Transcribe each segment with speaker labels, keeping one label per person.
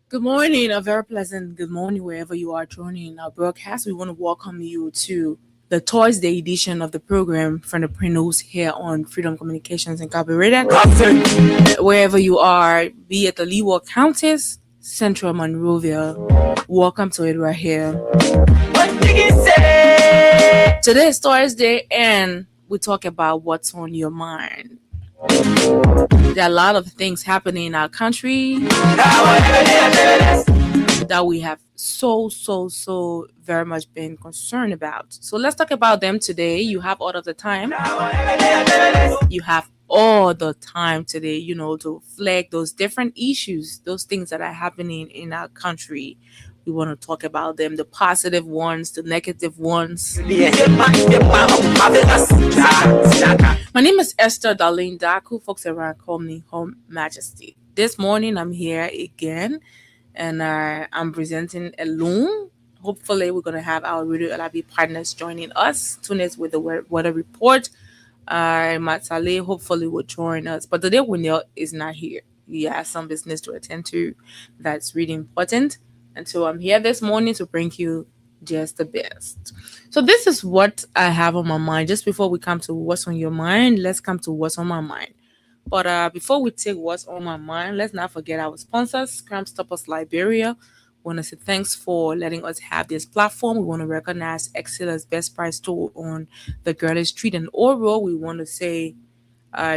Speaker 1: Good morning, a very pleasant good morning wherever you are joining our broadcast. We want to welcome you to the Thursday edition of the program from the Prenos here on Freedom Communications Incorporated. Wherever you are, be it the Leeward Counties, Central Monrovia, welcome to it right here. Today is Thursday and we talk about what's on your mind. There are a lot of things happening in our country that we have so very much been concerned about. So let's talk about them today. You have all of the time. You have all the time today, to flag those different issues, those things that are happening in our country. We want to talk about them, the positive ones, the negative ones. My name is Esther Darlene Daku. Folks around call me Her Majesty. This morning I'm here again and I'm presenting alone. Hopefully we're going to have our Radio LRB partners joining us. Tune in with the weather report. Matsale hopefully will join us. But today Winnell is not here. He has some business to attend to that's really important. And so I'm here this morning to bring you just the best. So this is what I have on my mind. Just before we come to what's on your mind, let's come to what's on my mind. But before we take what's on my mind, let's not forget our sponsors, Crime Stoppers Liberia. We want to say thanks for letting us have this platform. We want to recognize Excel's Best Price store on the Girlish Street in Oro. We want to say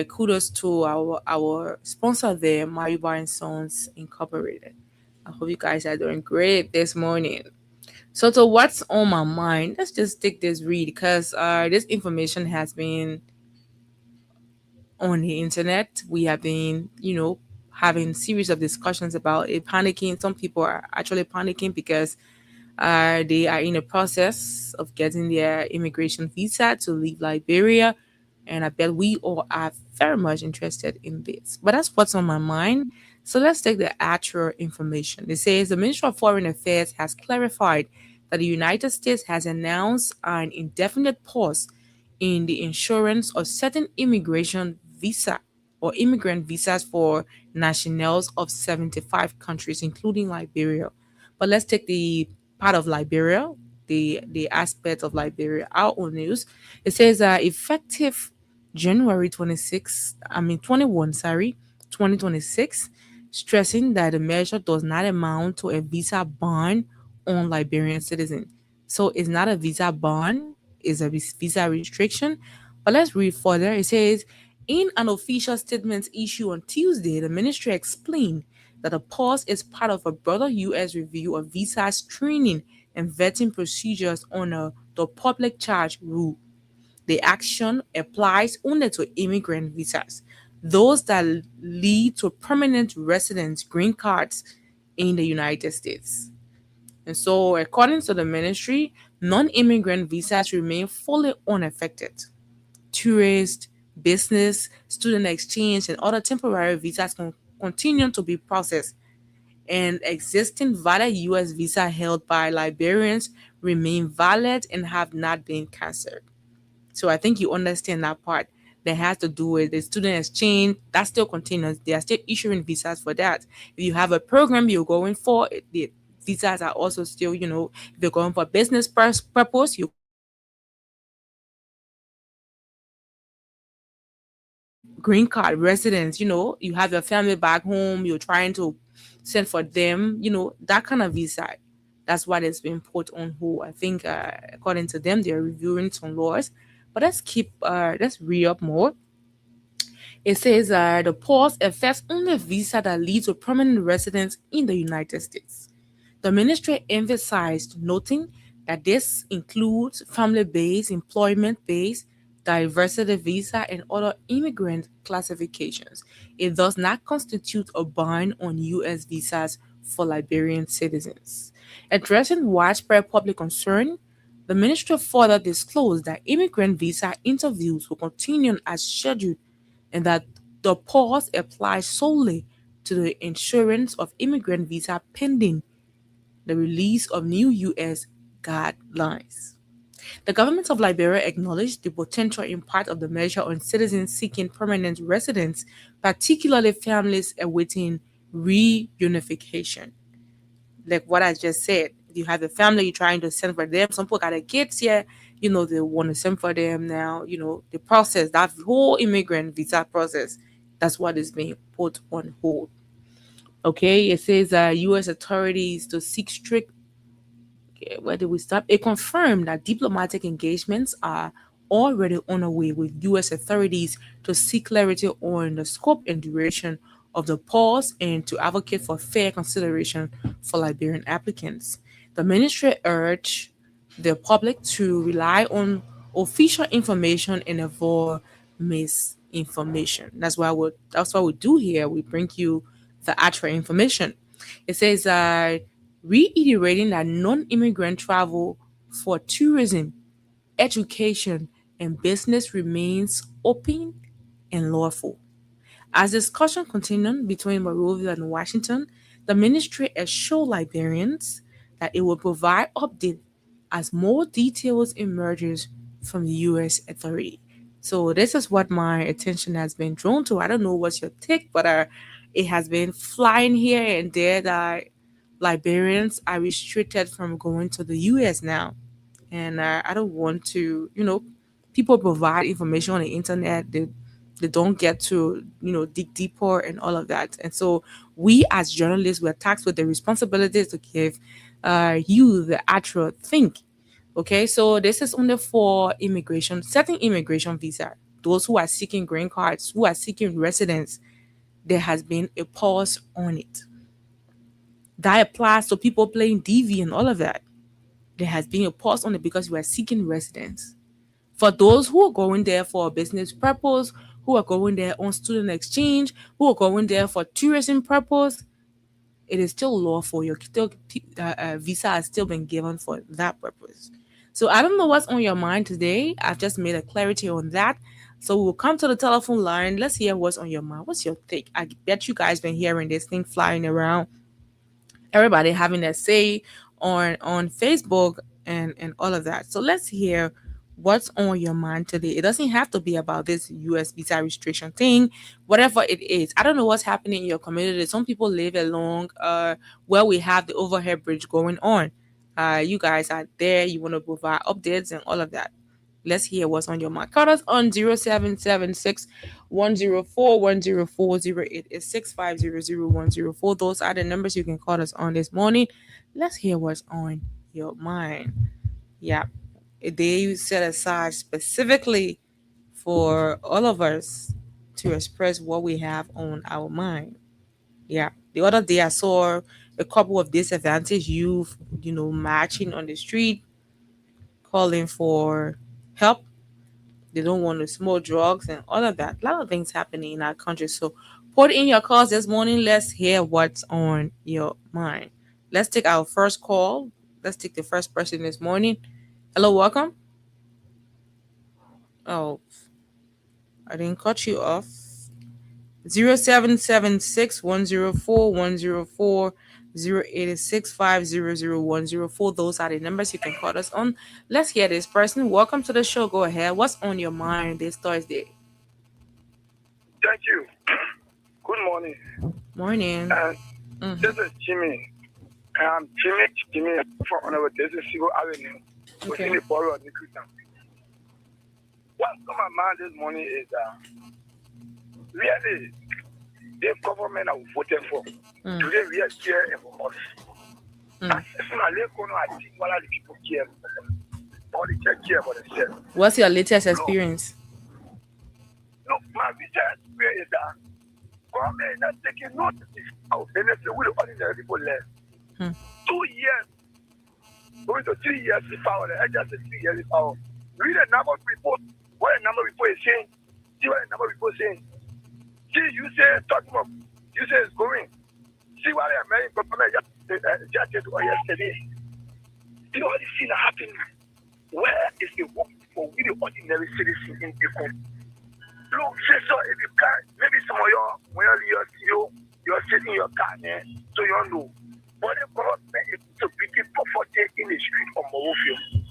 Speaker 1: kudos to our sponsor there, Mayuba & Sons Incorporated. I hope you guys are doing great this morning. So to what's on my mind, let's just take this read because this information has been on the internet. We have been, having series of discussions about it, panicking. Some people are actually panicking because they are in the process of getting their immigration visa to leave Liberia. And I bet we all are very much interested in this. But that's what's on my mind. So let's take the actual information. It says the Ministry of Foreign Affairs has clarified that the United States has announced an indefinite pause in the insurance of certain immigration visa or immigrant visas for nationals of 75 countries, including Liberia. But let's take the part of Liberia, the aspect of Liberia, our own news. It says effective January 2026, stressing that the measure does not amount to a visa ban on Liberian citizens. So it's not a visa ban, it's a visa restriction. But let's read further. It says, in an official statement issued on Tuesday, the ministry explained that the pause is part of a broader U.S. review of visa screening and vetting procedures under the public charge rule. The action applies only to immigrant visas, those that lead to permanent residence green cards in the United States. And so, according to the ministry, non-immigrant visas remain fully unaffected. Tourist, business, student exchange, and other temporary visas continue to be processed, and existing valid U.S. visa held by Liberians remain valid and have not been cancelled. So I think you understand that part. That has to do with the student exchange. That still continues. They are still issuing visas for that. If you have a program you're going for, the visas are also still, if you're going for business purpose, you green card residents, you have your family back home, you're trying to send for them, that kind of visa. That's what has been put on hold. I think, according to them, they're reviewing some laws. But let's read up more. It says the pause affects only visa that leads to permanent residence in the United States. The ministry emphasized, noting that this includes family-based, employment-based, diversity visa, and other immigrant classifications. It does not constitute a ban on U.S. visas for Liberian citizens. Addressing widespread public concern, the ministry further disclosed that immigrant visa interviews will continue as scheduled and that the pause applies solely to the insurance of immigrant visa pending the release of new U.S. guidelines. The government of Liberia acknowledged the potential impact of the measure on citizens seeking permanent residence, particularly families awaiting reunification. Like what I just said, you have a family you're trying to send for them. Some people got their kids here, they want to send for them now. The process, that whole immigrant visa process, that's what is being put on hold. Okay, it says U.S. authorities to seek strict. Where did we stop? It confirmed that diplomatic engagements are already underway with U.S. authorities to seek clarity on the scope and duration of the pause and to advocate for fair consideration for Liberian applicants. The ministry urged the public to rely on official information and avoid misinformation. That's what we do here. We bring you the actual information. It says reiterating that non-immigrant travel for tourism, education, and business remains open and lawful. As discussion continued between Monrovia and Washington, the ministry assured Liberians that it will provide updates as more details emerges from the U.S. authority. So this is what my attention has been drawn to. I don't know what's your take, but it has been flying here and there that Liberians are restricted from going to the U.S. now, and I don't want to. People provide information on the internet. They don't get to dig deeper and all of that. And so we as journalists we're tasked with the responsibilities to give you the actual thing. Okay, so this is only for immigration, certain immigration visa. Those who are seeking green cards, who are seeking residence, there has been a pause on it. That applies to people playing DV and all of that. There has been a pause on it because we are seeking residence. For those who are going there for a business purpose, who are going there on student exchange, who are going there for tourism purpose, it is still lawful. Your visa has still been given for that purpose. So I don't know what's on your mind today. I've just made a clarity on that. So we'll come to the telephone line. Let's hear what's on your mind. What's your take? I bet you guys been hearing this thing flying around. Everybody having their say on Facebook and all of that. So let's hear what's on your mind today. It doesn't have to be about this US visa restriction thing, whatever it is. I don't know what's happening in your community. Some people live along where we have the overhead bridge going on. You guys are there, you want to provide updates and all of that. Let's hear what's on your mind. Call us on 0776 104 104 104. Those are the numbers you can call us on this morning. Let's hear what's on your mind. Yeah. A day set aside specifically for all of us to express what we have on our mind. Yeah. The other day I saw a couple of disadvantaged youth, marching on the street, calling for help. They don't want to smoke drugs and all of that. A lot of things happening in our country. So put in your calls this morning. Let's hear what's on your mind. Let's take our first call. Let's take the first person this morning. Hello, welcome. Oh, I didn't cut you off. 0776 104 104 086 500 104. Those are the numbers you can call us on. Let's hear this person. Welcome to the show. Go ahead. What's on your mind this Thursday?
Speaker 2: Thank you. Good morning.
Speaker 1: Morning.
Speaker 2: This is Jimmy. I'm Jimmy from this is Civil Avenue. Within the borough of Nikutan. What's on my mind this morning is really, the government are voting for. Today we are here for us. It's not like I think what the people care or they care about themselves.
Speaker 1: What's your latest experience?
Speaker 2: Look, my latest experience is that government is not taking notice of benefit with the ordinary people left. 2 years, going to 3 years in power, I just said 3 years in power. Read the number of reports, what the number of people is saying, see what the number of people saying. See, you say, talk about, you say it's going. See what the American government just did yesterday. See all these things are happening. Where is the work for we the ordinary citizens in the country? Look, say so if you can, maybe some of you're sitting in your car, so you don't know. But the government is to begin poverty in the street of Morofio.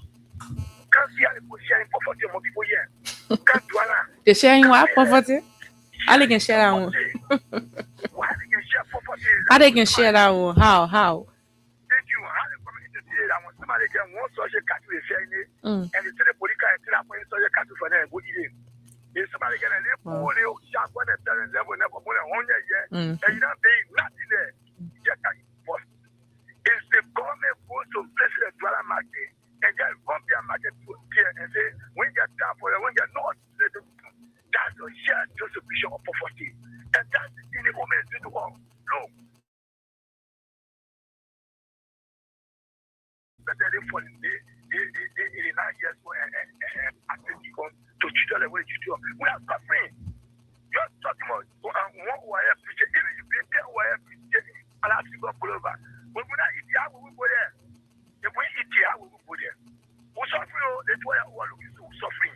Speaker 2: Can't see how people sharing poverty among people here. Can't do that.
Speaker 1: They're sharing what poverty? How they can share that one?
Speaker 2: Why they can share poverty?
Speaker 1: How they can share that one? How?
Speaker 2: Thank you. How the community say that when somebody get one social cattle is sharing it, and they say the police can tell that social cattle for them, go eat it. If somebody get a little money, sharp when they're telling level, never more than 100 years, and you don't pay nothing there. If the government goes to places like Dwala Market and just come to a market to here and say, when you get time for it, when you're not, that's a shared distribution of poverty. And that's the thing the government is doing to all. Look. But they're for the 9 years to treat the way you do. We are suffering. You're talking about one wire preacher, even if you get wire preacher, I'll have to go over. But when I eat the hour, we go there. If we eat the hour, we go there. We're suffering, that's why we're looking so suffering.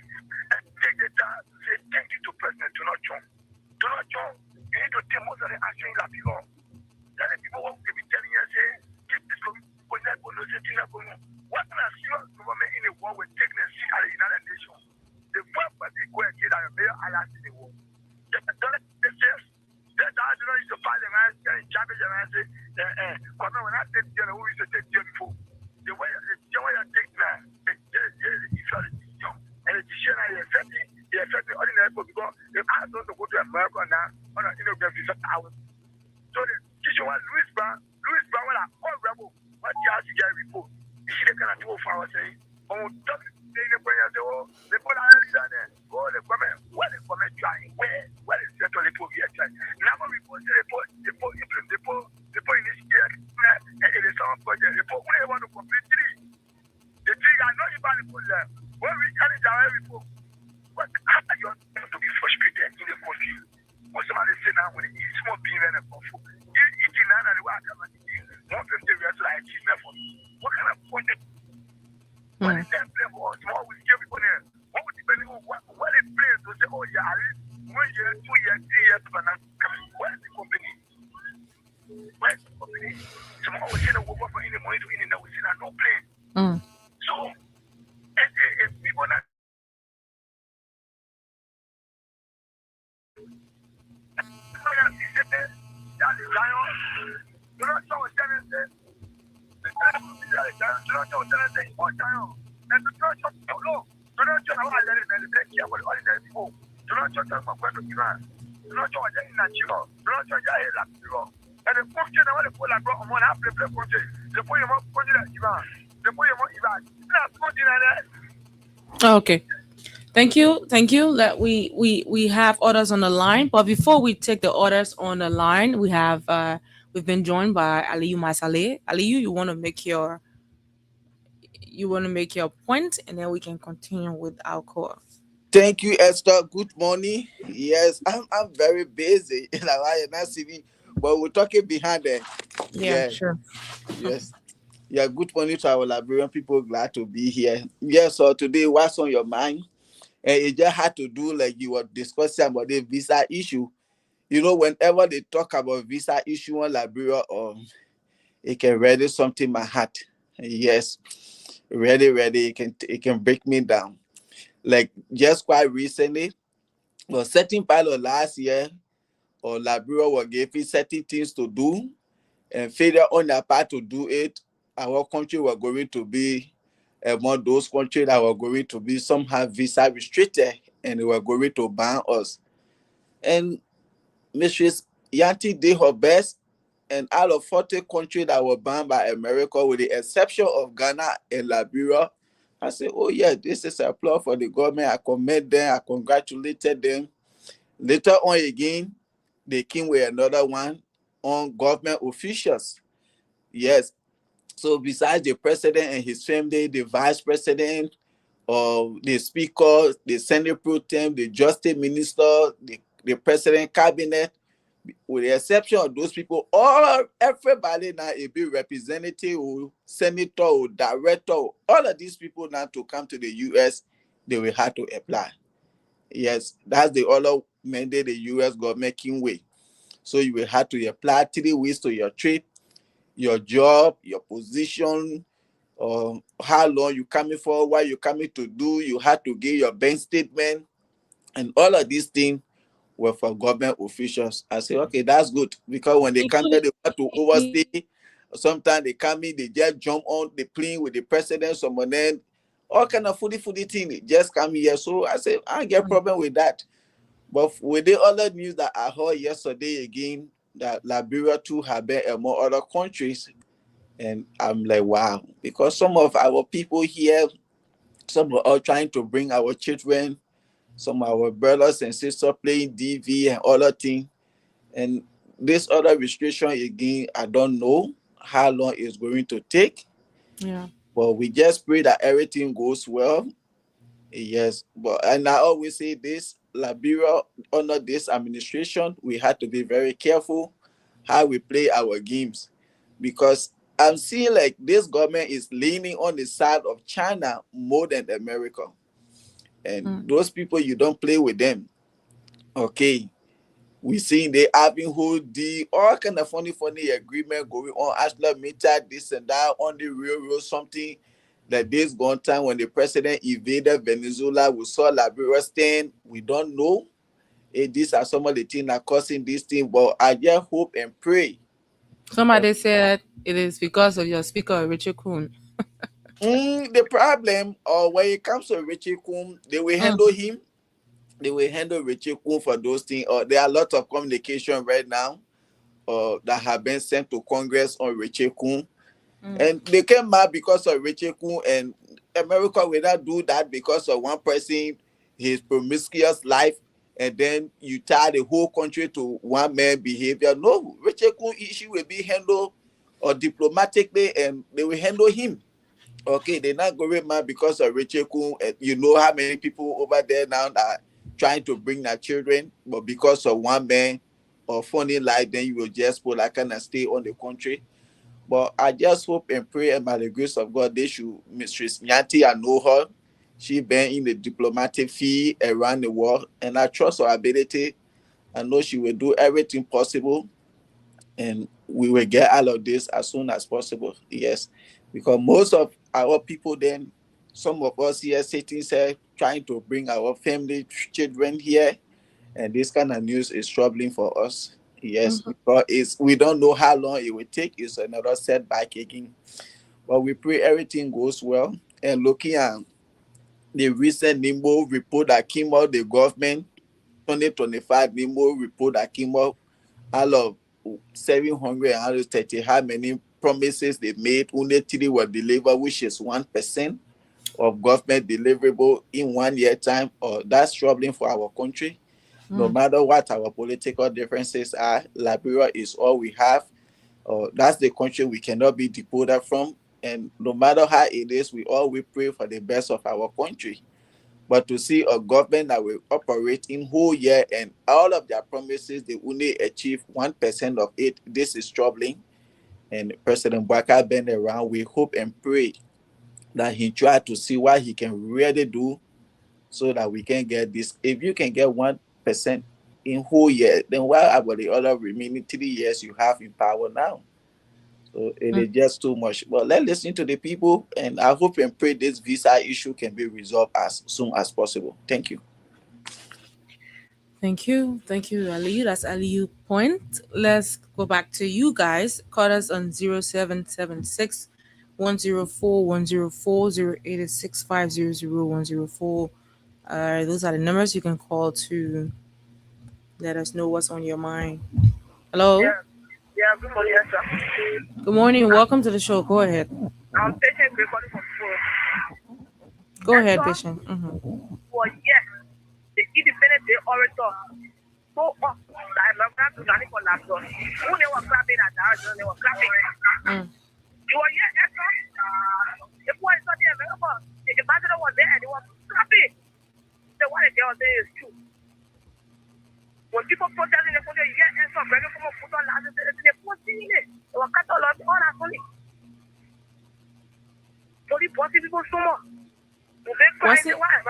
Speaker 2: And take the time to say thank you to President Donald Trump. Donald Trump, you need to take most of the action that belong. Then the people who will be telling you, say, keep this going, what kind of serious government in the world will take the seat at the United Nations? The first person go and get a mayor alliance in the world. That's how you know you fight the man in Champions and say, when I take the who used to take the before. The way you take that, and it's affecting ordinary people because if I don't go to America now, on an immigrant visa hours. So the teacher was Louis Brown, when I all rebel, what you have to get a report. You see the kind of 2 hours saying, oh, they put out there, oh, the government trying, where is the report here? Now, report, they put initiative, and it is some project, they put when they want to complete 3. The 3 are not even report there. When we challenge our report, but how are you going to be frustrated in the country? What somebody say now, when it's small being in a country, eating none of the work, one 50 years like achievement for me. What kind of project? What is that play for us? What will give people there? What would depend on what they play to say, oh, yeah, 1 year, 2 years, 3 years, but now, where's the company? Some always say that we're for any money to any, we say that no play. So, if people not
Speaker 1: Okay. Thank you. We have orders on the line, but before we take the orders on the line, we've been joined by Aliyu Masale. Aliyu, you want to make your point, and then we can continue with our call.
Speaker 3: Thank you, Esther. Good morning. Yes, I'm very busy. Not see me, but we're talking behind it.
Speaker 1: Yeah, sure.
Speaker 3: Yes. Yeah, good morning to our Liberian people. Glad to be here. Yes, so today, what's on your mind? And it just had to do like you were discussing about the visa issue. You know, whenever they talk about visa issue in Liberia, it can really something my heart. Yes, really, it can break me down. Like just quite recently, well, certain pilot last year, or Liberia were given certain things to do, and failure on their part to do it, our country were going to be among those countries that were going to be somehow visa restricted, and they were going to ban us. And Mistress Yanti did her best, and out of 40 countries that were banned by America, with the exception of Ghana and Liberia, I said, oh yeah, this is a applause for the government. I commend them, I congratulated them. Later on again, they came with another one on government officials. Yes. So besides the president and his family, the vice president, the speaker, the senate pro tem, the justice minister, the president cabinet, with the exception of those people, everybody now a big representative or senator or director, all of these people now to come to the US, they will have to apply. Yes, that's the other mandate the US government came with. So you will have to apply 3 weeks to your trade, your job, your position, how long you coming for, what you coming to do. You have to give your bank statement, and all of these things were for government officials. I say, okay, that's good, because when they come here, they want to overstay. Sometimes they come in, they just jump on the plane with the president, someone then, all kind of foodie thing, just come here. So I say, I get problem with that. But with the other news that I heard yesterday again, that Liberia too have been among other countries, and I'm like, wow, because some of our people here, some are trying to bring our children, some of our brothers and sisters playing DV and other things. And this other restriction again, I don't know how long it's going to take.
Speaker 1: Yeah.
Speaker 3: But we just pray that everything goes well. Yes. But and I always say this, Liberia under this administration, we have to be very careful how we play our games, because I'm seeing like this government is leaning on the side of China more than America. And those people, you don't play with them. Okay. We see they having whole deal, all kind of funny agreement going on. Ashla Mita, this and that on the railroad, something that this gone time when the president invaded Venezuela, we saw Liberia stand. We don't know if these are some of the things that causing this thing, but I just hope and pray.
Speaker 1: Somebody said it is because of your speaker, Richard Kuhn.
Speaker 3: The problem, or when it comes to Richie Kum, they will handle him. They will handle Richie Kum for those things. Or there are a lot of communication right now that have been sent to Congress on Richie Kum. And they came mad because of Richie Kum, and America will not do that because of one person, his promiscuous life, and then you tie the whole country to one man behavior. No, Richie Kum issue will be handled diplomatically, and they will handle him. Okay, they're not going mad because of Richie Kum. You know how many people over there now that are trying to bring their children, but because of one man or funny life, then you will just put like kind of stay on the country. But I just hope and pray, and by the grace of God, they should, Mistress Nyanti, I know her. She been in the diplomatic field around the world, and I trust her ability. I know she will do everything possible, and we will get out of this as soon as possible. Yes, because most of our people, then some of us here sitting here trying to bring our family children here, and this kind of news is troubling for us. Yes, because we don't know how long it will take. It's another setback again. But we pray everything goes well. And looking at the recent NIMBO report that came out, the government 2025 NIMBO report that came out, out of 730, how many promises they made, only 3 were delivered, which is 1% of government deliverable in 1 year time. That's troubling for our country. No matter what our political differences are, Liberia is all we have. That's the country we cannot be deported from. And no matter how it is, we pray for the best of our country. But to see a government that will operate in whole year and all of their promises, they only achieve 1% of it, this is troubling. And President Baka been around, we hope and pray that he try to see what he can really do so that we can get this. If you can get 1% in whole year, then what about the other remaining 3 years you have in power now? So it is just too much. But let's listen to the people, and I hope and pray this visa issue can be resolved as soon as possible. Thank you.
Speaker 1: Thank you. Thank you, Aliyu. That's Aliyu Point. Let's go back to you guys. Call us on 0776 104 104 086 500 104. Those are the numbers you can call to Let us know what's on your mind. Hello.
Speaker 2: Yeah, good morning, yes, sir.
Speaker 1: Good morning. Welcome to the show. Go ahead.
Speaker 2: I'm patient recording from school.
Speaker 1: Go
Speaker 2: Yes,
Speaker 1: ahead,
Speaker 2: sir.
Speaker 1: patient.
Speaker 2: For years, the Independent Day orator so up that I'm not to Nani for laptop. Who they were clapping at the house, they were clapping. You were here, yes, sir. The boy is not there, remember? The ambassador was there and they were clapping. So what they were saying is true. When people protesting, they put their yes, sir, bring them from a foot on land, they put it. They were cut all that only. So the bossy people so much.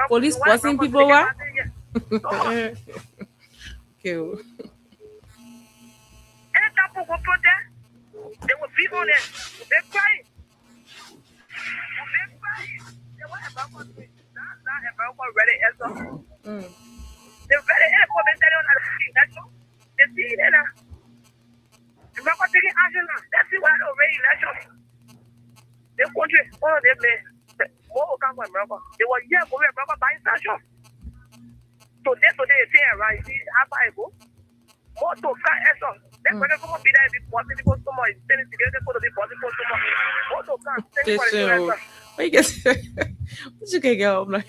Speaker 1: Police bossing people what? Okay.
Speaker 2: Anytime people go protest, they will be on it. They're crying. They're crying. They want about to not about ready answer. They're ready for them telling on the election. They see it now. Remember taking action now. That's why they already election. They country, all of them, more will come from America. They were here for America buying station. Today, they say, right, see, after I go, more to car answer. They're going to come be there, be possible so much. Then it's going to be possible so much. More to car,
Speaker 1: what you can get up like?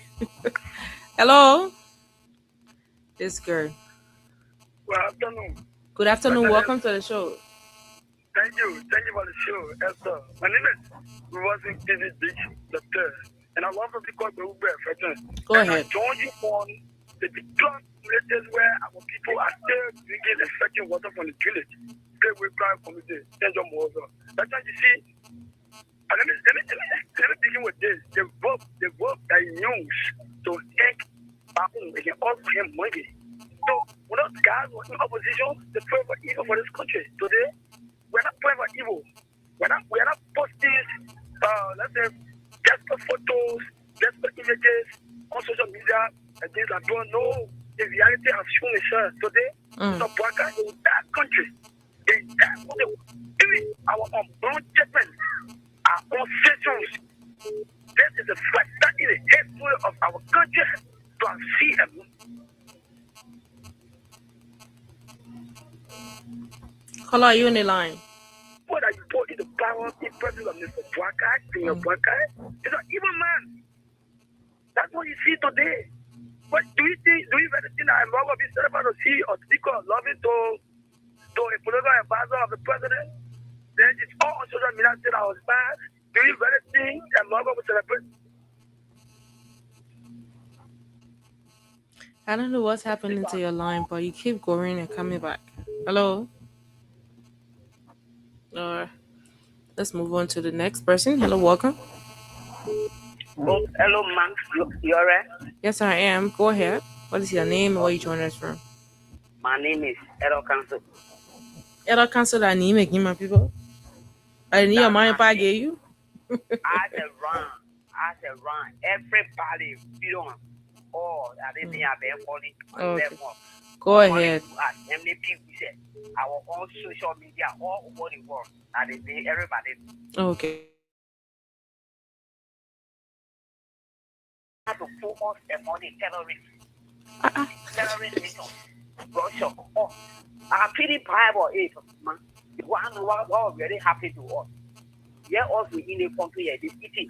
Speaker 1: Hello, this girl.
Speaker 2: Good afternoon.
Speaker 1: Good afternoon. Welcome to the show.
Speaker 2: Thank you for the show, Esther. My name is Rosin David Beach, Doctor, and I love to because the Uber veteran.
Speaker 1: Go ahead.
Speaker 2: I joined you on the club places where our people are still drinking and fetching water from the village. They will cry from the change of water. That's why you see. And let me begin with this. The verb that he used to take back home, they can offer him money. So, when those guys were in opposition, they pray for evil for this country. Today, we're not praying for evil. We're not posting, let's say, desperate photos, desperate images on social media and things like that. No, the reality has shown itself today. So, Bwaka in that country, in that country, even our own judgment, our own sessions. This is the first time in the history of our country to see a
Speaker 1: Hello, are you on the line?
Speaker 2: What are you putting the power in presence of Mr. Bwaka, Senior Bwaka? He's an evil man. That's what you see today. But do you really think that I'm going to be celebrated to see or speak of loving to a political advisor of the president? Then it's all on social media saying I was bad. Do you really think I'm going to celebrate?
Speaker 1: I don't know what's happening to your line, but you keep going and coming back. Hello? Let's move on to the next person. Hello, welcome.
Speaker 2: Oh, hello, man. You alright?
Speaker 1: Yes, I am. Go ahead. What is your name and where you joining us from?
Speaker 2: My name is Edo Council.
Speaker 1: Edo Council, I need making my people. I need your mind if I get you.
Speaker 2: I said run. Everybody, you know, I didn't think I've been calling.
Speaker 1: Okay. Go ahead.
Speaker 2: Our own social media all over the world. And they say everybody.
Speaker 1: Okay.
Speaker 2: Have to focus on the terrorists. Terrorist mission. Russia. I'm pretty Bible 8, man. The one who are very happy to us. Yeah, also in the country, they're eating,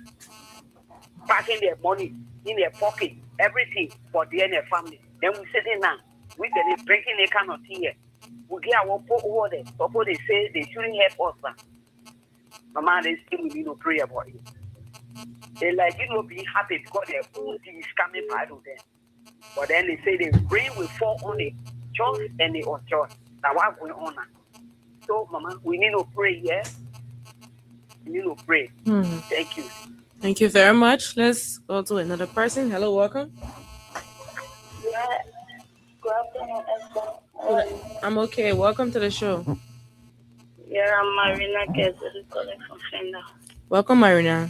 Speaker 2: packing their money in their pocket, everything for their family. Then we sit in now, we get drinking a kind of thing here. We get our poor over there. Suppose they say they shouldn't help us. Mama, they still we need to pray about it. They like, being happy because their own thing is coming by to them. But then they say the rain will fall on the just and the unjust. Now what's going on now? So, Mama, we need to pray, yeah? We need to pray. Thank you.
Speaker 1: Thank you very much. Let's go to another person. Hello, welcome.
Speaker 4: Yeah. Good afternoon, Esther.
Speaker 1: I'm okay. Welcome to the show.
Speaker 4: Yeah, I'm Marina Kesel calling from Fender.
Speaker 1: Welcome, Marina.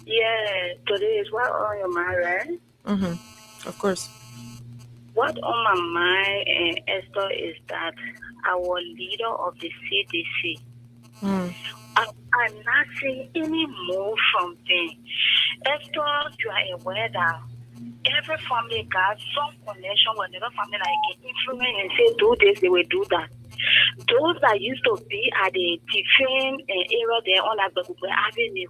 Speaker 4: Yeah, today is what on your mind, right?
Speaker 1: Of course.
Speaker 4: What on my mind, Esther, is that our leader of the CDC, I'm not seeing any move from them. Esther, you are aware that every family got some connection with another family that can influence and say do this, they will do that. Those that used to be at the different area there on Agbegbe Avenue,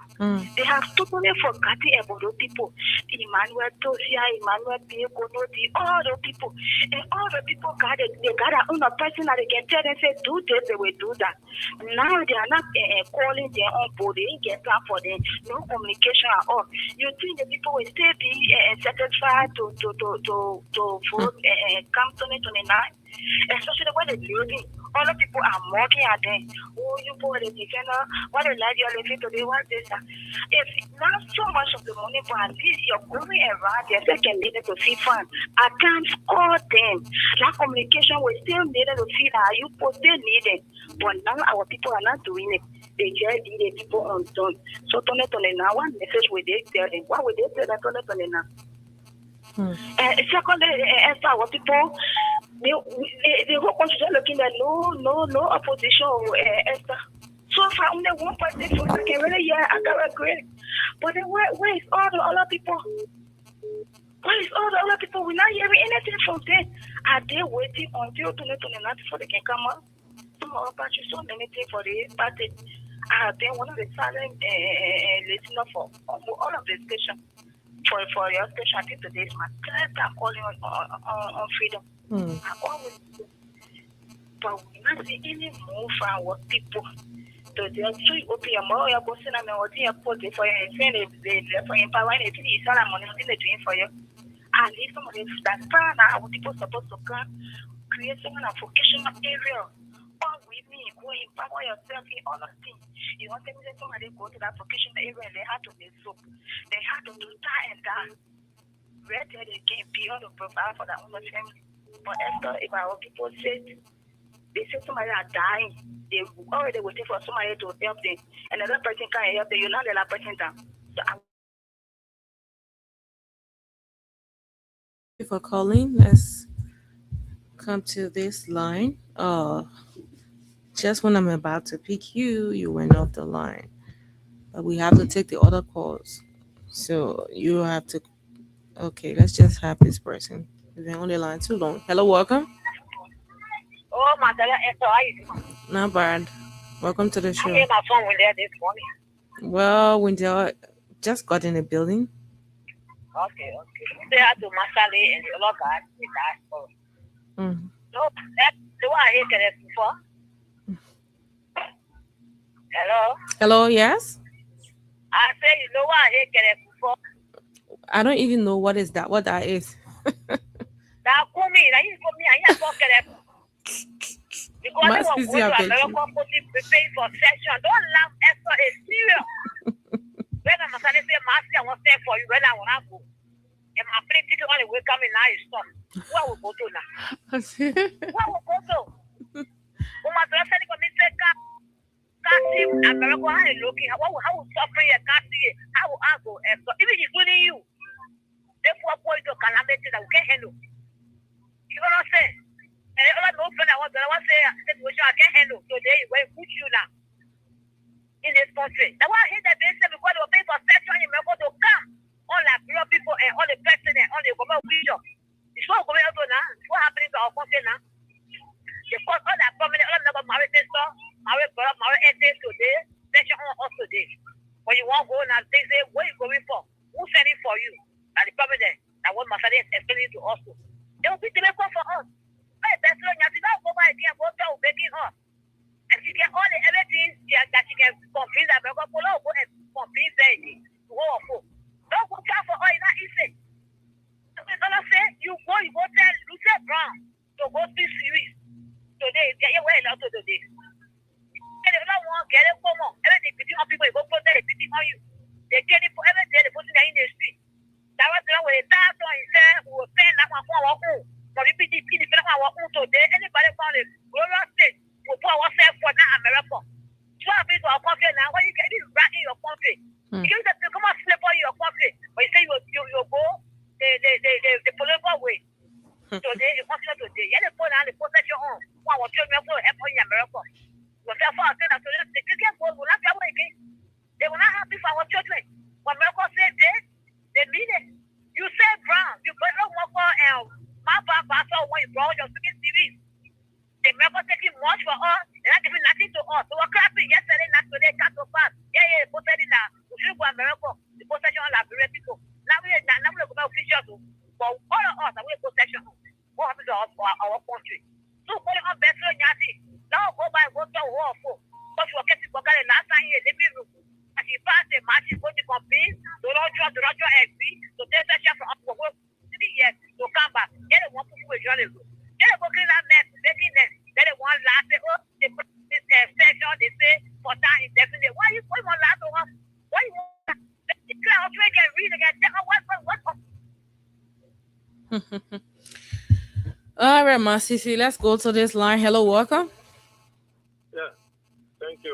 Speaker 4: they have totally forgotten about those people. Emmanuel Tosia, Emmanuel Piekonoti, all those people. And all the people got it. They got a own person that they can tell and say, do this, they will do that. Now they are not calling their own body, get plan for them, no communication at all. You think the people will still be satisfied to vote come 2029? Especially when they're living. All the people are mocking at them. Oh, you poor the defender. What a life you're living today. What this? If not so much of the money, but at least you're going around your second leader to see fun. I can't call them. That communication was still needed to see that you still needed. But now our people are not doing it. They just need the people undone. So now, one message would they tell them? What would they tell them now? Secondly, as our people, the whole country is looking at no opposition. So far, only one person for I can really I can agree. But then where is all the other people? Where is all the other people? We're not hearing anything from them. Are they waiting until 2029 before they can come up? Some of our parties, so many things for the party. I have been one of the silent listeners for all of the stations. For your station, I think today is my third time calling on freedom. I always do. But we not see any move from our people. So they are too open your mouth, you're going to know what you're putting for your friend, for empowering it. It's all I'm doing for you. At least some of the that far now, our people supposed to come create some kind of vocational area. All with me, go empower yourself in all of things. You want them to somebody go to that vocational area and they have to be soap. They have to do that and that. Where they can be able to provide for their own family. But if our people say they say somebody are dying, they already waiting for somebody to help them. Another person can't help them, you not let that person down. So
Speaker 1: Thank you for calling. Let's come to this line. Just when I'm about to pick you, you went off the line. But we have to take the other calls. So you have to. Okay, let's just have this person. We've been on the line too long. Hello, welcome.
Speaker 5: Oh, my God,
Speaker 1: Not bad. Welcome to the
Speaker 5: I
Speaker 1: show.
Speaker 5: hear my phone when there this morning.
Speaker 1: Well, Wendell just got in the building.
Speaker 5: Okay. Say hi to Masali and the other guy with that. So, that's the one I hear that before. Hello?
Speaker 1: Hello, yes?
Speaker 5: I say, you know what I hear that before?
Speaker 1: I don't even know what is that. What that is.
Speaker 5: Now, call me. Now, you call me. I hear talk that. Because they were going to American preparing for session. Don't laugh extra. It's serious. When I'm saying, Master, I want to say for you when I want to go. And my plane ticket only will come in now is stop. Where will go to now? Where will go to? Oh, my God, I me say, Cassie, America, how you looking? How will suffering a Cassie? How will I go? Even including you. Therefore, point to calamity that we can't handle. You know what I'm saying? And all no friend I want to say, situation I can't handle today. Where put you now in this country? That's why I hate that they say because they were paying for sexual in America to come. All the real people and all the president, all the government officials. It's what going on now. It's what happening to our country now. Because all that prominent, all the married sister, married essays today, session on us today. When you want to go now, they say, where you going for? Who's sending for you? And the prominent, that what Masada is explaining to us. They will be the for us. But that's why you don't go by again, go to begging her. And she get all the everything that she can complete that, but go and complete that. Don't go try for all that easy. You go tell Lucia Brown to go speak series today. Yeah, where a lot of today. And if not one get it come on, everything between people go put that between on you. They get it for every day, they put it in the street. That was the one where they start on himself, who was saying that one for our own. But if it is in our own today, anybody found a glorious state will put ourselves for that America. So I to our country now, when you get this right in your country. You just come and slip on your country, but you say you go the political way. Today, the country today, you have to put on the protection on. One was children for help in America. But therefore, I said that they can't go, will not be away again. They will not happy for our children. When America said they mean it. You say brown, you my pastor when you brought your speaking series. They never taking much for us. They're not giving nothing to us. So we're clapping yesterday, not today, can't so fast. Yeah, posted in now. We should go America. The possession of Liberia people. Now we're going to officials. But all of us are going to possession. What happens to us for our country? So calling on better Yati. Now go by what the war for. But we're getting for last time here, living room. And he passed a match, he's going to compete. So don't agree. So there's a chef for us to work 3 years to come back. Get a one people with Johnny. Get a booking that mess, making them. Then they want last day. Oh, they put this session, they say for time indefinite. Why you want last one? Why you want? They clear out again, read again.
Speaker 1: All right, Masisi, let's go to this line. Hello, Walker.
Speaker 6: Yeah, thank you,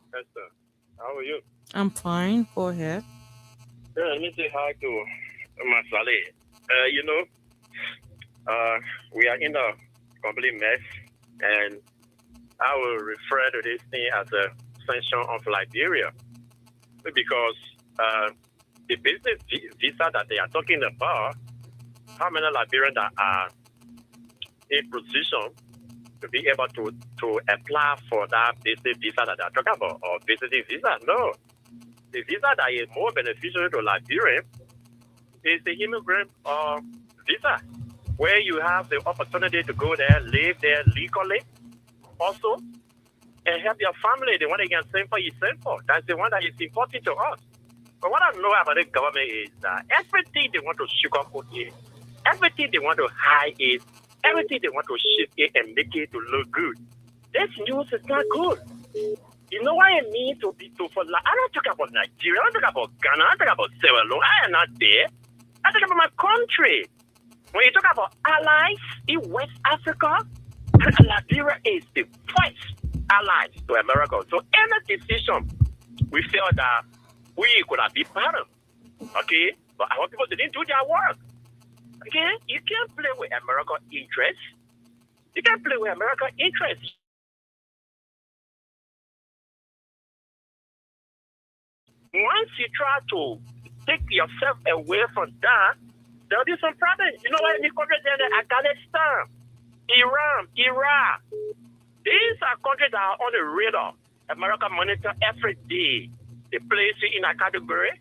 Speaker 6: Esther. How are you?
Speaker 1: I'm fine. Go ahead.
Speaker 6: Yeah, let me say hi to Masale. We are in a complete mess, and I will refer to this thing as a sanction of Liberia because the business visa that they are talking about, how many Liberians that are in position to be able to apply for that business visa that they are talking about, or visiting visa? No. The visa that is more beneficial to Liberia is the immigrant visa, where you have the opportunity to go there, live there legally, also, and help your family. The one they can send for, you send for. That's the one that is important to us. But what I know about the government is that everything they want to sugarcoat it, everything they want to hide it, everything they want to shift it and make it to look good. This news is not good. You know what I mean? I don't talk about Nigeria. I don't talk about Ghana. I don't talk about Sierra Leone. I am not there. I talk about my country. When you talk about allies in West Africa, Liberia is the first allies to America. So any decision we felt that we could have been part of. Okay? But our people didn't do their work. Okay? You can't play with America's interests. You can't play with America's interests. Once you try to take yourself away from that, there'll be some problems. You know what? In countries like Afghanistan, Iran, Iraq, these are countries that are on the radar. America monitor every day. They place you in a category.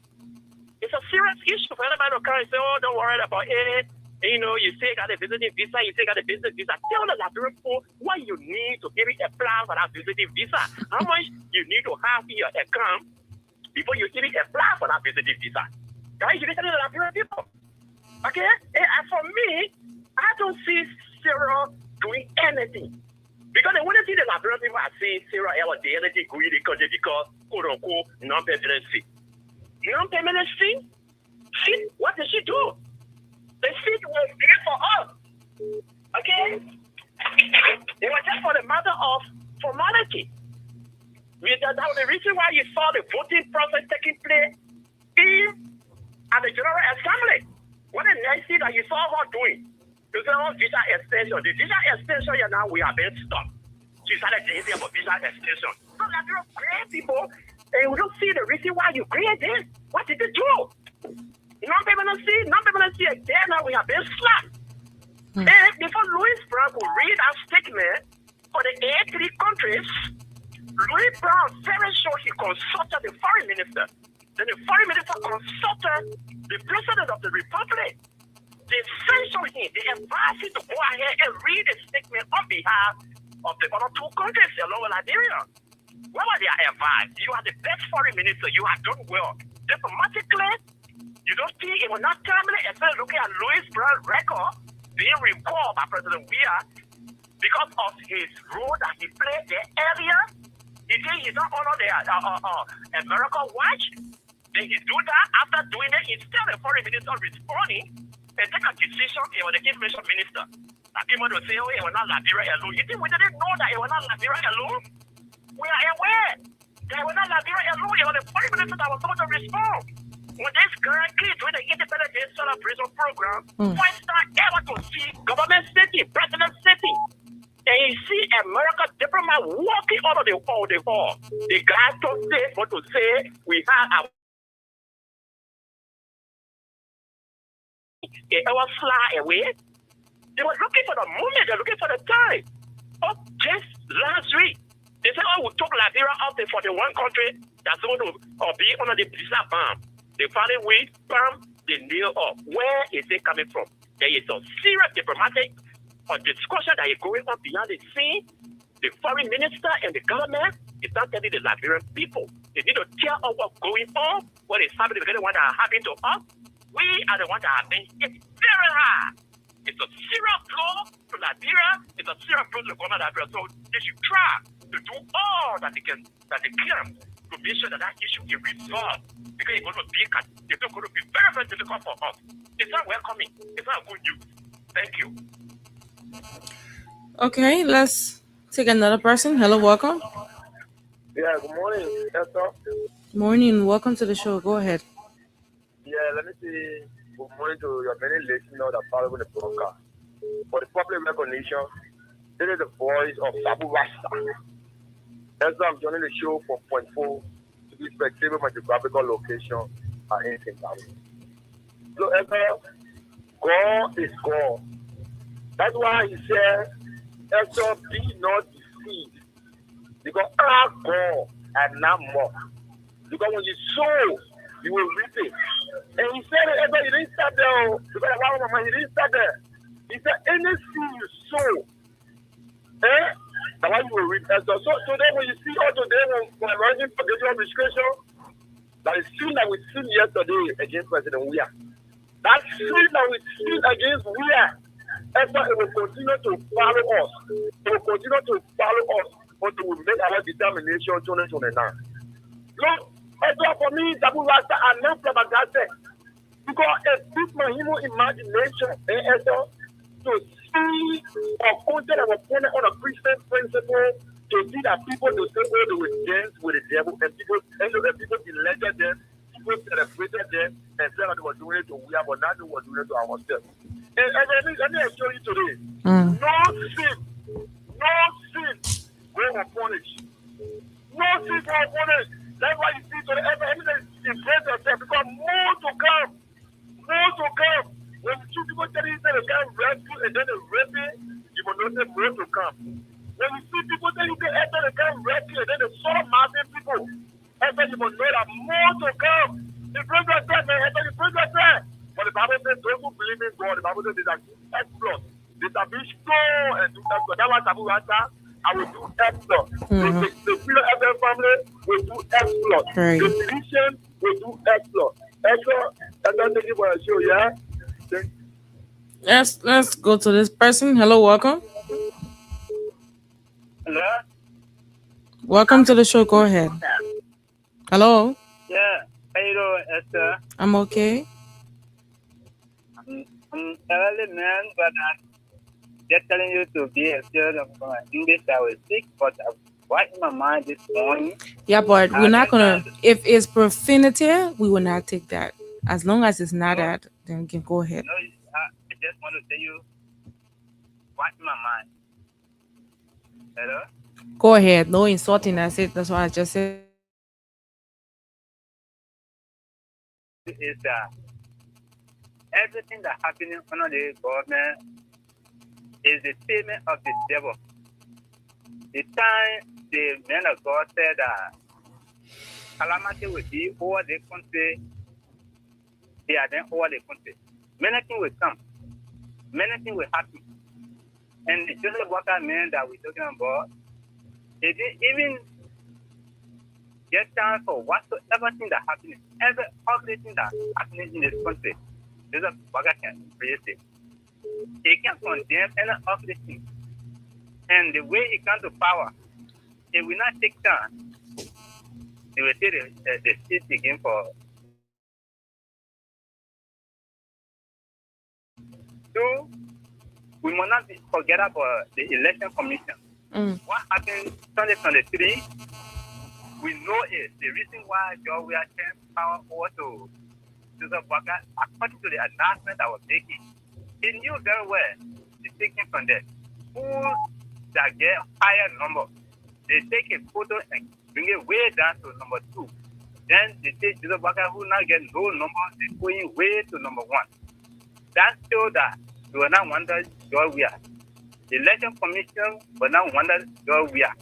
Speaker 6: It's a serious issue for anybody to come and say, oh, don't worry about it. You know, you say got a visiting visa, you say got a business visa. Tell the Liberian people what you need to give it a plan for that visiting visa. How much you need to have in your account before you even apply for that visiting visa. Guys, you listen to the Liberian people. Okay? And for me, I don't see Sarah doing anything. Because they want to see the Liberian people are saying Sarah ever did anything good in the country because, quote unquote, non-permanent fee. Non-permanent fee? See, what did she do? The seat was there for us. Okay? They were just for the matter of formality. That was the reason why you saw the voting process taking place at the General Assembly. What the next thing that you saw her doing? You saw visa extension. The visa extension here now we are being stopped. She started saying about visa extension. So that you're great people, and you don't see the reason why you created. What did you do? Non-permanency again now we have been slapped. And before Louis Brown could read that statement for the A3 countries, Louis Brown very sure he consulted the foreign minister. Then the foreign minister consulted the president of the republic. They censored him. They advised him to go ahead and read the statement on behalf of the other two countries along with Liberia. What were their advice? You are the best foreign minister. You have done well. Diplomatically, you don't think it was not timely, especially looking at Louis Brown's record being recalled by President Weah because of his role that he played there earlier. He said he's not honor the American watch. Then he do that. After doing it, instead of the foreign minister responding and take a decision, it was the information minister. That came out to say, oh, it was not Liberia alone. You think we didn't know that it was not Liberia alone? We are aware that it was not Liberia alone. It was the foreign minister that was supposed to respond. When this girl came during the Independent Day Celebration program, first time ever to see government sitting, president sitting. And you see American diplomat walking out of the hall. The guy told us what to say. We have our It will fly away. They were looking for the moment. They're looking for the time. Oh, just last week, they said, "Oh, we took Liberia off the 41 country that's going to be under the visa ban." The following week, bam, they nail up. Where is it coming from? There is a serious diplomatic discussion that is going on behind the scene. The foreign minister and the government is not telling the Liberian people. They need to tell us what's going on, what is happening, because the one that are happening to us. We are the ones that are being hit very hard. It's a serious blow to Liberia. It's a serious blow to the government of Liberia. So they should try to do all that they can to make sure that issue is resolved. Because it's going to be very, very difficult for us. It's not welcoming. It's not good news. Thank you.
Speaker 1: Okay, let's take another person. Hello, welcome.
Speaker 2: Yeah, good morning, Esther.
Speaker 1: Morning, welcome to the show. Go ahead.
Speaker 2: Yeah, let me say good morning to your many listeners that follow the broadcast. For the public recognition, this is the voice of Sabu Rasta. Esther, I'm joining the show from Point 4 to be specific with my geographical location in Zimbabwe. So, Esther, God is God. That's why he said, Esther, be not deceived. Because our God and not more. Because when you sow, you will reap it. And he said, Esther, he didn't start there. Because he didn't start there. He said, any seed you sow, that's why you will reap. Esther. So today, when you see all today, when I'm running for the administration, that is sin that we sinned yesterday against President Weah. That sin that we sinned against Weah, Esther, it will continue to follow us. It will continue to follow us until we make our determination 2029. Look, Esther, for me, Sabu Rasta are not flabbergasted. Because it beats my human imagination, Esther, to see or content our opponent on a Christian principle, to see that people to say, oh, they will dance with the devil, and people elected them, people celebrated them, and said that they were doing it to we have, but now they were doing it to ourselves. And let me assure you today, no sin will be punished. No sin will be punished. That's why you see today, everything is praise yourself, because more to come. When you see people telling you that they can't rescue and then they rape it, you will know that more to come. When you see people telling you that they can't rescue and then they sort of massive people, you will know that more to come. You praise yourself, man. You praise yourself. But the Bible says, those who believe in God, the Bible says they shall do exploit. They shall be strong and do exploit. That's why Sabu Rasta, I will do exploit. The Freedom FM family will do exploit.
Speaker 1: Right.
Speaker 2: The Christian will do exploit. Exploit, and then thank you for the show, yeah?
Speaker 1: Let's go to this person. Hello, welcome.
Speaker 7: Hello?
Speaker 1: Welcome to the show. Go ahead. Hello.
Speaker 7: Yeah. How you doing, Esther?
Speaker 1: I'm okay.
Speaker 7: I'm early, man, but I'm just telling you to be assured of English. I will speak, but what in my mind this morning?
Speaker 1: Yeah, but we're not gonna. If it's profanity, we will not take that. As long as it's not that, then you can go ahead.
Speaker 7: No, I just want to tell you what in my mind. Hello?
Speaker 1: Go ahead. No insulting. That's it. That's what I just said.
Speaker 7: Is that everything that happening under the government is the payment of the devil. The time the man of God said that calamity will be over the country, they are then over the country. Many things will come. Many things will happen. And the Joseph Walker man that we're talking about, they didn't even get time for whatsoever thing that happening. Every ugly thing that happening in this country, Joseph Walker can raise it. He can condemn any ugly thing. And the way he comes to power, it will not take time. They will say the seat again for. Two, we must not forget about the election commission. What happened 2023? We know it. The reason why George Weah changed power over to Joseph Walker, according to the announcement that was making, he knew very well the taking from there. Who that get higher number, they take a photo and bring it way down to number 2. Then they take Joseph Walker, who now get low number, they going way to number 1. that shows that we will not wonder where we are. The election commission will not wonder where we are.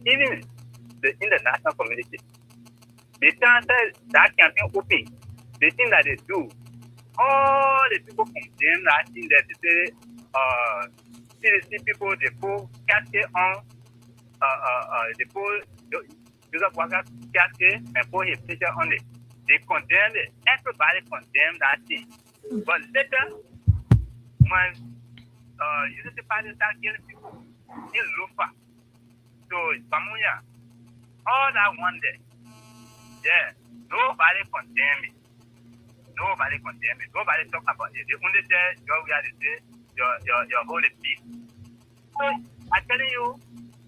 Speaker 7: Even the international community. The time that campaign open, the thing that they do, all the people condemn that thing that they say, CDC people, they put casket on, they put Joseph Walker casket and put his picture on it. They condemn it. Everybody condemn that thing. But later, when Unity Party start killing people in Lufa, so Samuya, all that one day, yeah, nobody condemn it. Nobody condemn it. Nobody talk about it. They only say your holy peace. So I'm telling you,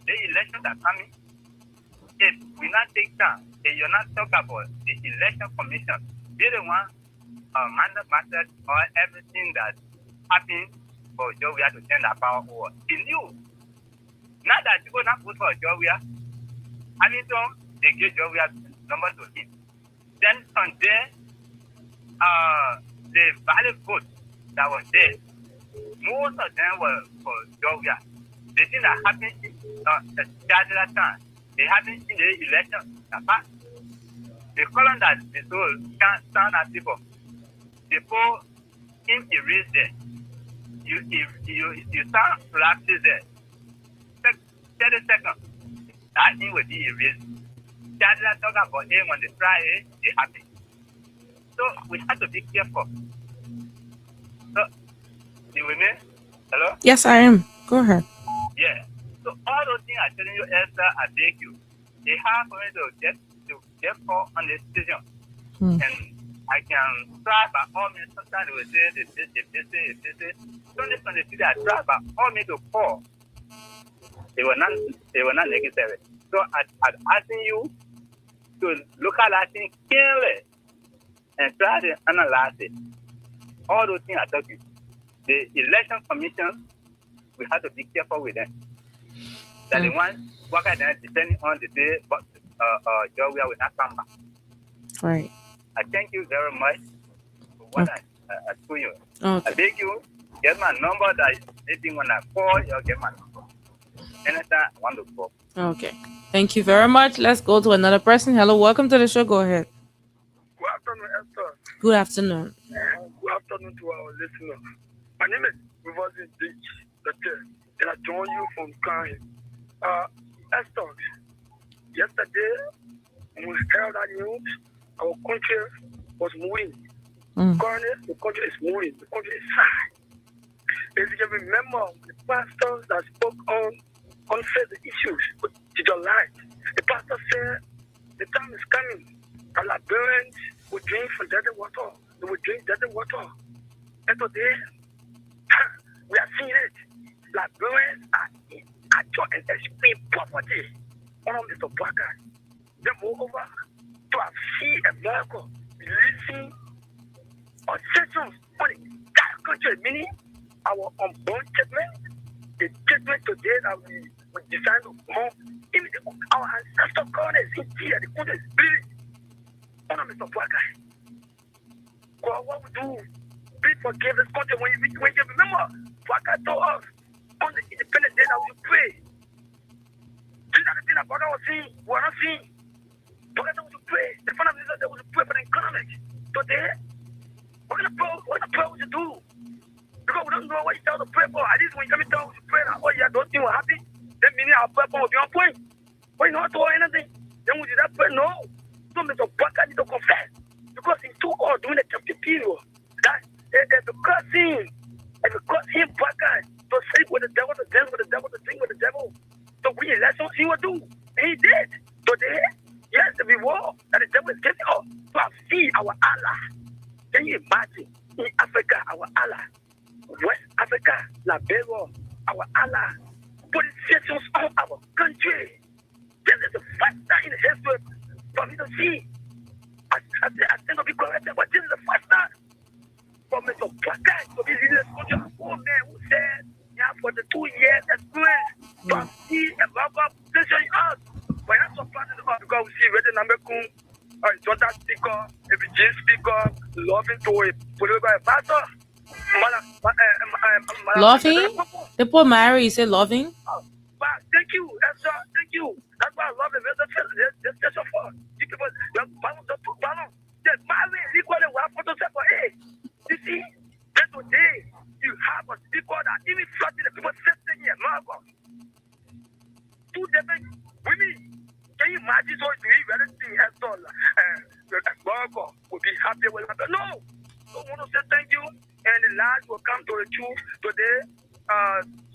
Speaker 7: the elections are coming. If we not take time, if you're not talk about the election commission, they the one matter or everything that happened for Georgia to send our power over. He knew. Not that people not vote for Georgia. Hamilton, they gave Georgia number to him. Then from there, the valid vote that was there, most of them were for Georgia. The thing that happened in that time, they happened in the election. The column that the soul can't stand as people. They put him erase there. You start practice there. 30 seconds. That thing will be erased. That's talk about him when they try it, they happen. So we have to be careful. So, you with me? Hello?
Speaker 1: Yes, I am. Go ahead.
Speaker 7: Yeah. So all those things I'm telling you, Esther, I beg you. They have for me to get call on the decision. And I can try by all means. Sometimes they will say, if they say. Don't listen to the I try by all means to call. They were not necessary. So I'm asking you to look at that thing carefully and try to analyze it. All those things I told you. The election commission, we have to be careful with them. That the one worker then depending on the day, but Georgia will not come back.
Speaker 1: Right.
Speaker 7: I thank you very much for what I told you.
Speaker 1: Okay.
Speaker 7: I beg you, get my number that maybe when I call, you'll get my number. Anytime I want to call.
Speaker 1: Okay. Thank you very much. Let's go to another person. Hello, welcome to the show. Go ahead.
Speaker 2: Good afternoon, Esther.
Speaker 1: Good afternoon.
Speaker 2: Good afternoon to our listeners. My name is Reverend Ditch, and I join you from Kanye. Esther, yesterday, when we heard that news, our country was moving. Currently, the country is moving. The country is sad. If you can remember, the pastors that spoke on the issues with your life, the pastor said, the time is coming. The Liberians will drink from dirty water. They will drink dirty water. And today, we are seeing it. Liberians are in actual and extreme poverty. One of the workers. Then moreover, to have seen America releasing concessions on the entire country, meaning our unborn children, the children today that we decide to born, even our ancestral corners in here, the country is bleeding. One of the workers. God, what we do? Please forgive this country when you remember, Waka told us on the independent day that we pray. These are the things that God was saying, we are not seeing. But that we pray. The final minister said we should pray for the economic. Today, we're going to pray what you do. Because we don't know what you tell to pray for. At least when you come and tell us to pray, that, oh yeah, those things will happen, then meaning our prayer will be on point. But you don't do anything. Then we did that pray, no. So Mr. Baka need to confess. Because he took all during the captive period. That because him Baka to sleep with the devil, to dance with the devil, to drink with the devil. So we election he would do. And he did. Today, yes, the reward that the devil is getting us to see our Allah. Can you imagine? In Africa, our Allah. West Africa, Liberia, our Allah. Politicians of our country. This is the first time in history for me to see. I think I'll be corrected, but this is the first time for Mr. Baka to be leading this country. A poor man who said, yeah, for the 2 years experience to see a rubber position in us. But I'm surprised because we see Ready Namekun, Jonathan speaker, a Virgin speaker, loving to a political advisor.
Speaker 1: Loving? The poor Mary, you say loving?
Speaker 2: Thank you, Esther. Thank you. That's why I love it. That's so far. You people, the marriage equally well for the second. Hey, you see, then today you have a speaker that even flooding the people 16 years. Two different women. Can you imagine so to even anything Esther? Marco would be happy with that. No. So I want to say thank you. And the last will come to the truth today.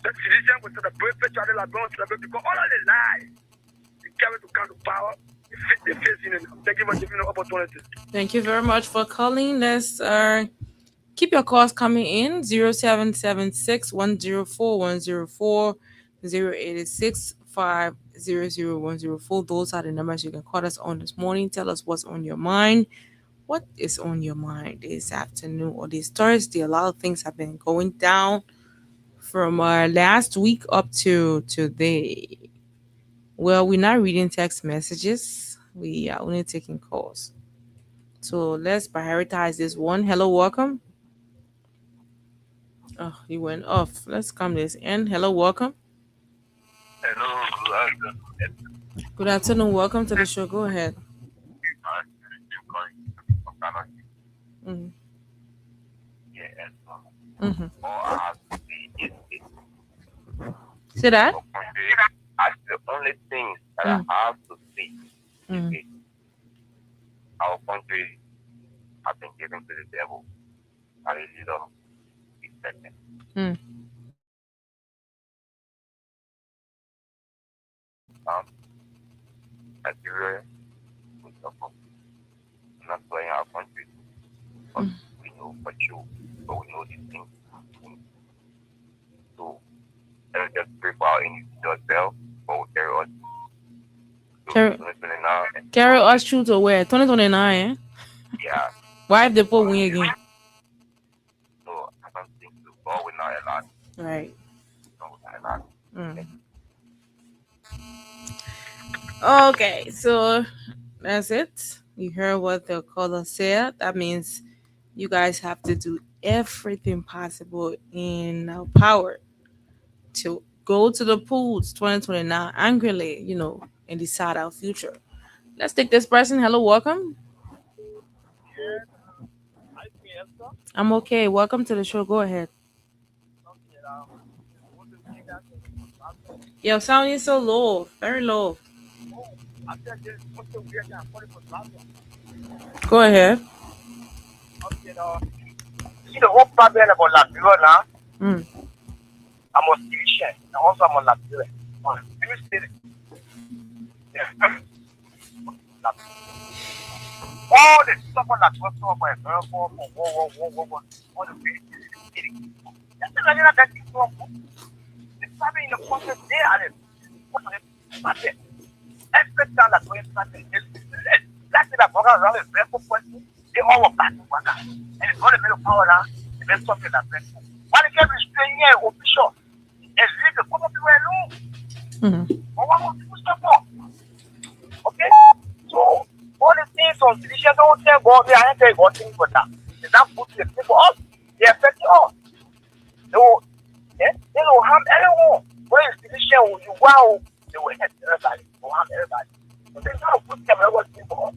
Speaker 2: The citizen will celebrate virtually like don't celebrate because all of the lies they carry to come to power. They face in it. Thank you for giving me the opportunity.
Speaker 1: Thank you very much for calling. Let's keep your calls coming in 0776 104 104 086 500 104. Those are the numbers you can call us on this morning. Tell us what's on your mind. What is on your mind this afternoon or this Thursday? A lot of things have been going down from last week up to today. Well, we're not reading text messages. We are only taking calls. So let's prioritize this one. Hello, welcome. Oh, he went off. Let's come this in. Hello, welcome.
Speaker 2: Hello,
Speaker 1: good afternoon. Welcome to the show. Go ahead. Mm-hmm. Mm-hmm. See that?
Speaker 2: That's the only thing that I have to see. Our country has been given to the devil. I really don't expect it. Nigeria, we suffer. Not playing our country. But we know for sure. But we know these things. So, let's just pray for our individual self. But we carry us.
Speaker 1: Carry us through to where? 2029, eh?
Speaker 2: Yeah.
Speaker 1: Why if the poor win again?
Speaker 2: No, I don't think so. God will not allow it.
Speaker 1: Right.
Speaker 2: God will not allow it.
Speaker 1: Okay, so that's it. You heard what the caller said. That means you guys have to do everything possible in our power to go to the polls 2029 angrily, and decide our future. Let's take this person. Hello, welcome. I'm okay. Welcome to the show. Go ahead. Your sound is so low, very low. Go ahead.
Speaker 2: See the whole problem about Liberia now? I'm a Christian and also I'm a Liberia. All the stuff that was over my all the way. That's the reason that is so good. The family in the process they are the every time that we started, that's the program around the breakfast point. They all were back to work. And it's not a bit of power now. There's something that's breakfast. Why they can't be staying here official? And leave the common people alone. But what will people stop on? Okay? So, all the things on tradition don't tell God, I ain't tell God things for that. Is that good to the people us? They affect us. They will harm everyone. When it's tradition, you wow, they will help everybody. They will harm everybody. So there's not a good thing about people.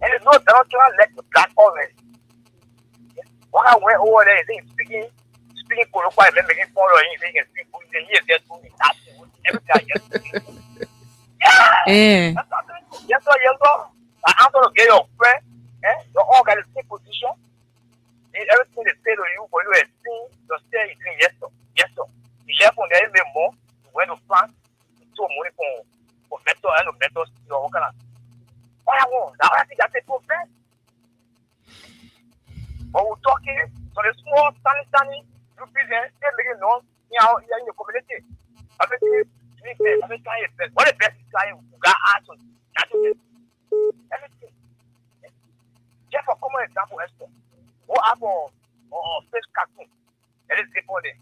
Speaker 2: And it's not doctrine like the black already. When I went over there, they speaking Kolokwai, then making fun of anything and speak for the years, they're doing that. Everything I just yeah. Yes, sir. I'm going to get your friend, your all got the same position. And everything they say to you, for you, and you're saying, yes, sir. Yes, sir. You share from there, even more, you went to France, you took money for metal and metal, you know, what kind of. Now I think that's a problem. But we're talking, so the small, tiny, represent, they're making noise in your community. I mean, what the best is trying to get out of everything. Just for common example, Esther, what happened or fish cartoon? That is before them.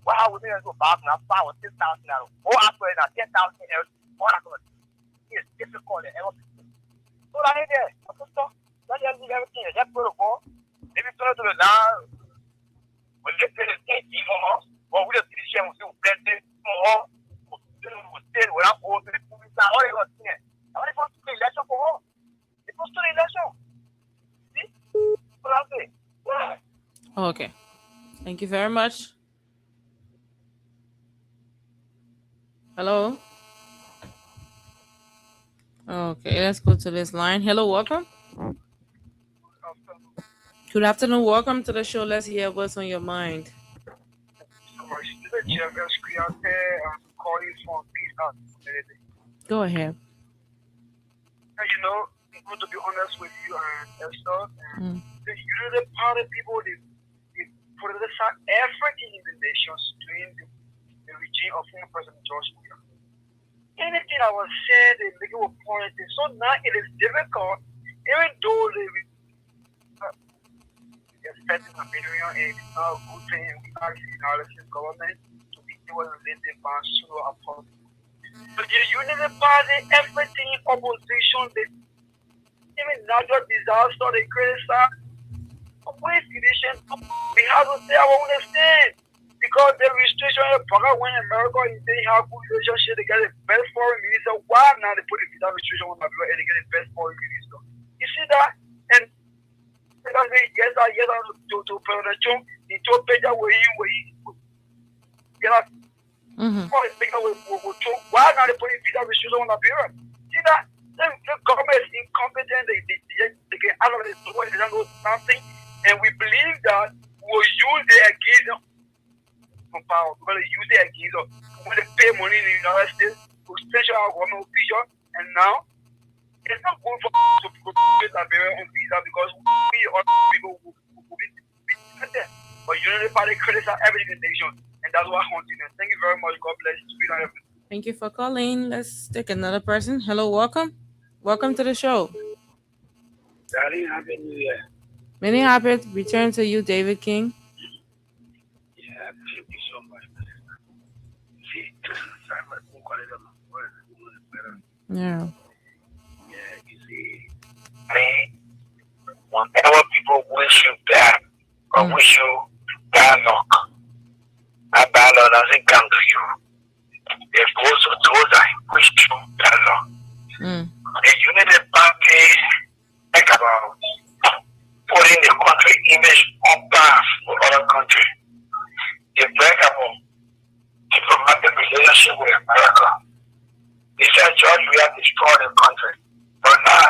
Speaker 2: What are we going to do about now? 5,000 or 6,000 now? What happened now? 10,000 else? What happened? It's difficult. So I ain't there. That just leave everything. Just protocol. Maybe turn to the now. When they pay the state for us, or we just finish and we still blend it more. We stay without all the people. All they got here. I want to go to the election for all. They go to the election. See? What I'm saying? Yeah.
Speaker 1: Okay. Thank you very much. Hello. Okay, let's go to this line. Hello, welcome. Good afternoon. Welcome to the show. Let's hear what's on your mind. Go ahead.
Speaker 2: You know, people, to be honest with you and Esther, the Unity Party people, they put aside everything in the nations during the regime of former President George Weah. Anything I was said, they make it a point. So now it is difficult, even though they expecting a million and it's not a good thing. We ask the United government to be able to let them pass through a policy. But the Unity Party, everything opposition, they even natural disaster, they criticize. Waste division, we have to say our own stand. Because the restriction when America is saying how good relationship, they get the best foreign minister. Why now they put the visa restriction on America and they get the best foreign minister? You see that? And because they yes, to President Trump, he told Peter where he get out. Why now they put the visa restriction on America? See that? The government is incompetent, they get out of the door, they don't know something, and we believe that we'll use the against power. We're going to use it against us. We're going to pay money in the United States to special our government official, and now it's not good for us to pay Liberia on visa because we other people will be there. But Unity Party criticize everything in the nation, and that's what I'm continuing. Thank you very much. God bless you.
Speaker 1: Thank you for calling. Let's take another person. Hello, welcome. Welcome to the show.
Speaker 2: Darling, Happy New Year.
Speaker 1: Many happy return to you, David King.
Speaker 2: Yeah, thank you so much.
Speaker 1: Yeah.
Speaker 2: Yeah, you see, whenever people wish you bad or wish you bad luck, that bad luck doesn't come to you. It goes to those that wish you bad luck. The Unity Party think about putting the country image on par with other countries. They break up diplomatic relationship with America. They said, George, we have destroyed the country. But now,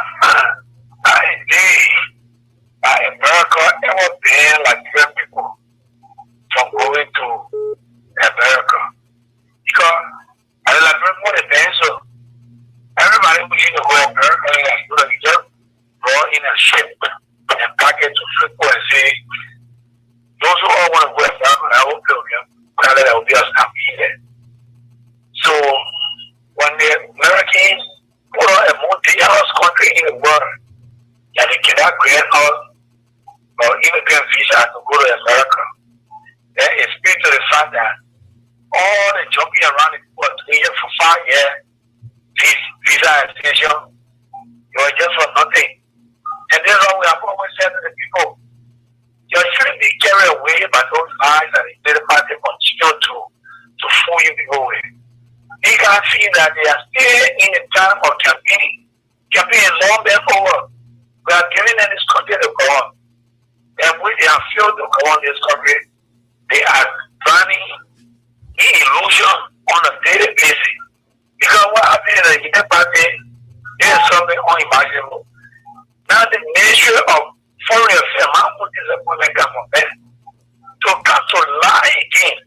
Speaker 2: America ever been like different people from going to America. Because I like more the pencil. Everybody who used to go to America, you just go in a ship and pack it to people and say, those who all want to go to America, I hope Canada will be a stampede. So when the Americans put on a more dangerous country in the world, that they cannot grant us or immigrant visa to go to America, then it speaks to the fact that all the jumping around the world for 5 years, visa extension, it was just for nothing. And this is what we have always said to the people. You shouldn't be carried away by those lies that the Unity Party continue to fool you people with. They can see that they are still in the time of campaigning. Campaign is long over. We are giving them this country to go on. And when they have failed to go on this country, they are running in illusion on a daily basis. Because what happened in the Unity Party is something unimaginable. Now the Ministry of Foreign Affairs, how much disappointment come from them? To come to lie again.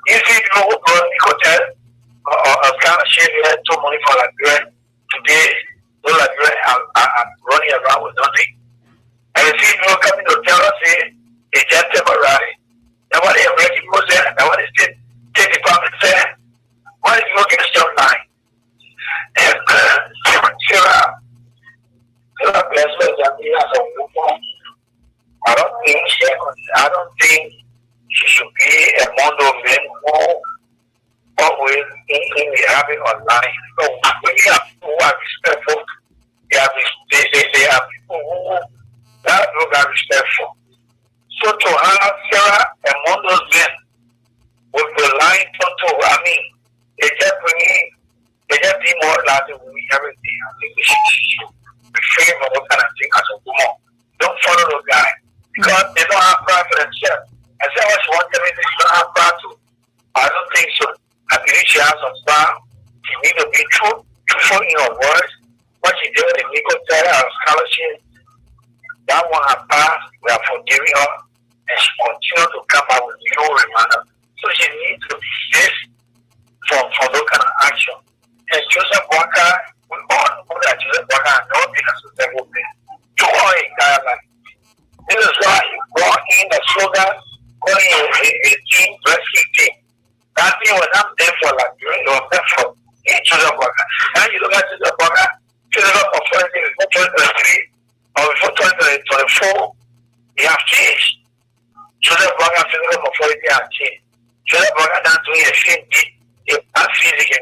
Speaker 2: If you know Nicotel or Ghana share too money for Liberia today, those Liberians are running around with nothing. And if you know coming to tell us it's just temporary. Now what the American people say, now what the State Department say, why did you look at the stop line? And Sarah I don't think she should be among those men who always in the habit online. So when you have people who are respectful, they are people who are not respectful. So to have Sarah among those housing, everything. I think we should refrain from those kind of things as a woman. Don't follow those guys because they don't have pride for themselves. I said what she wants everything, she don't have pride to. I don't think so. I believe she has some style. She needs to be truthful in her words. What she did with the legal tender and scholarship, that one has passed. We are forgiving her, and she continues to come out with no reminder. So she needs to be safe from those kind of action. And Joseph Walker, we all know that Joseph Walker has not been a successful man to all in Ghana. This is why he brought in the slogan, calling a team, rescue team. That thing was not there for Liberia, it was there for Joseph Walker. And you look at Joseph Walker, Joseph authority before 2023 or before 2024, they have changed. Joseph Walker physical authority has changed. Joseph Walker not doing a thing, he has physical,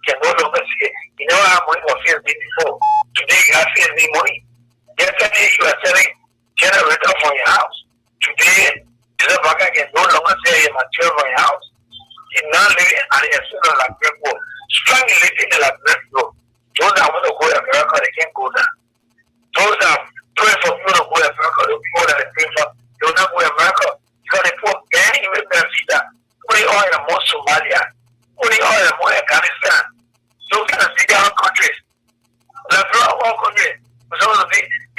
Speaker 2: can no longer say, you never have money for physical before. Today you have physical money. Yesterday you were selling generator for your house. Today, Joseph Walker can no longer sell a material for your house. He's now living at the extent of Liberia. Strongly living in Liberia. Those that want to go to America, they can't go there. Those that praying for people to go to America, the people that they pray for, they will not go to America because they put any American visa. Put it all in more Somalia. Put it all in more Afghanistan. Those kind of bigger countries. Liberia, all countries. So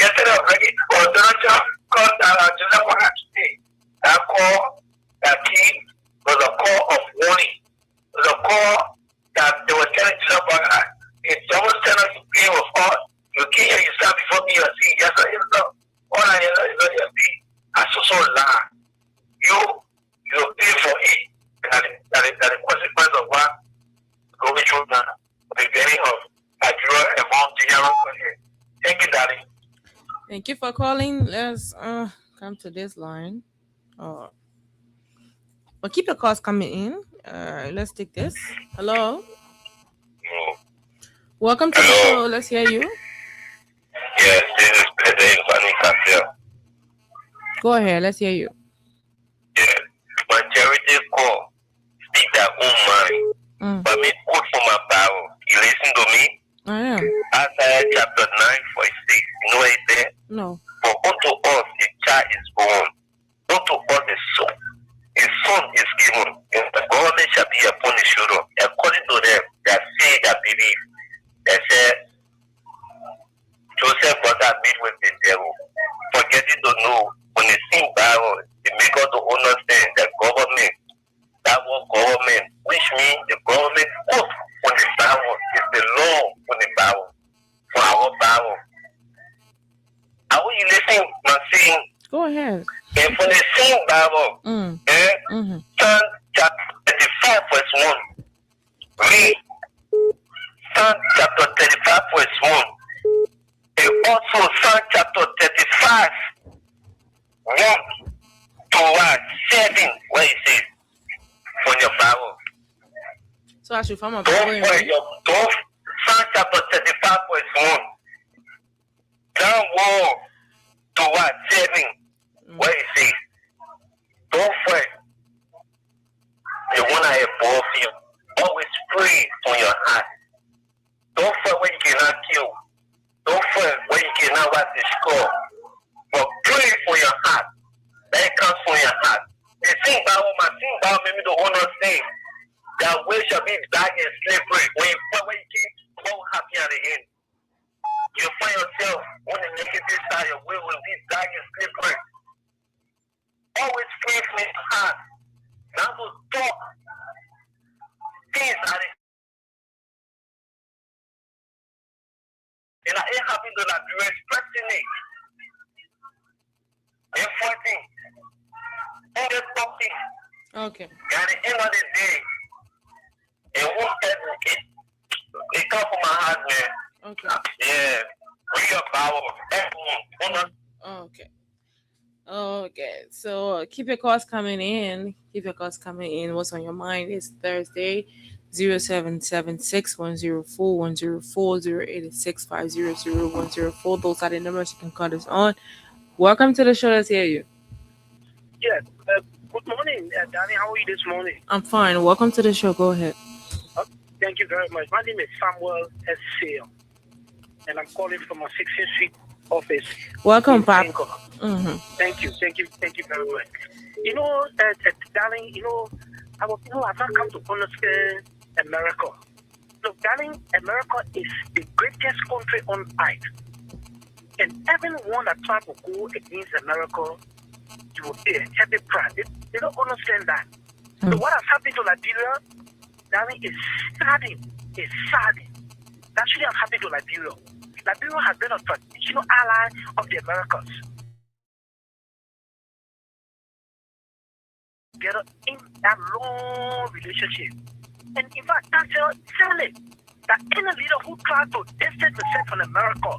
Speaker 2: yesterday already, or Donald Trump called Joseph Walker today. That call, that team, was a call of warning. It was a call that they were telling Joseph Walker, if someone tell us to pay with all, you can't hear yourself before me, you see, yes, I know. All I know is that you pay. I so lie. You pay for it. That the consequence of what going through now, the beginning of Nigeria and Mount Diaro. Thank you, darling.
Speaker 1: Thank you for calling. Let's come to this line. But keep your calls coming in. Let's take this. Hello. Welcome to the show. Let's hear you.
Speaker 2: Yes, this is President Fanny.
Speaker 1: Go ahead. Let's hear you.
Speaker 2: Yeah, majority call speak their own mind. But me quote from my Bible. You listen to me?
Speaker 1: I am.
Speaker 2: Isaiah chapter 9, verse 6. You know what it says?
Speaker 1: No.
Speaker 2: For unto us a child is born, unto us a son. A son is given, and the government shall be upon his shoulder. According to them, that say that believe, they said Joseph was meet with the devil, forgetting to know when they sing Bible, they make us to understand that government, that word government, which means the government put on the Bible is the law on the Bible for our Bible. Are we listening? Not saying.
Speaker 1: Go ahead.
Speaker 2: And for the same Bible, Psalm chapter 35, verse 1. Read Psalm chapter 35, verse 1. And also Psalm chapter 35, 1 to 7, where it says, from your Bible.
Speaker 1: So I should find my Bible.
Speaker 2: Psalm chapter 35, verse 1. Down 1 to 7, where it says, don't fret. The one I above you. Always pray from your heart. Don't fret when you cannot kill. Don't fret when you cannot write the score. But pray for your heart. That comes from your heart. The thing about maybe the owner say that way shall be dark and slippery. When you keep so happy at the end, you find yourself on the negative side, your way will be dark and slippery. Always pray from your heart. Not to talk things at it. And I ain't happy to that you're expressing it. And fighting. And just talking.
Speaker 1: Okay.
Speaker 2: And at the end of the day, it won't educate. It comes from my heart, man.
Speaker 1: Okay.
Speaker 2: Yeah. Bring your power.
Speaker 1: Okay. Okay. So keep your calls coming in. What's on your mind? It's Thursday. 0776-104-104-086-500-104. Those are the numbers you can call us on. Welcome to the show. Let's hear you.
Speaker 8: Yes. Good morning, Danny. How are you this morning?
Speaker 1: I'm fine. Welcome to the show. Go ahead.
Speaker 8: Thank you very much. My name is Samuel S. Sale, and I'm calling from a 16th Street office.
Speaker 1: Welcome, Pap.
Speaker 8: Mm-hmm. Thank you very much. Darling, I've not come to understand America. Look, darling, America is the greatest country on earth. And everyone that tries to go against America, you will be a heavy pride. They don't understand that. So what has happened to Liberia, darling, is saddening. It's saddening. That shouldn't have happened to Liberia. Liberia has been a traditional ally of the Americans. Together in that long relationship. And in fact, that's telling that any leader who tries to distance himself from America,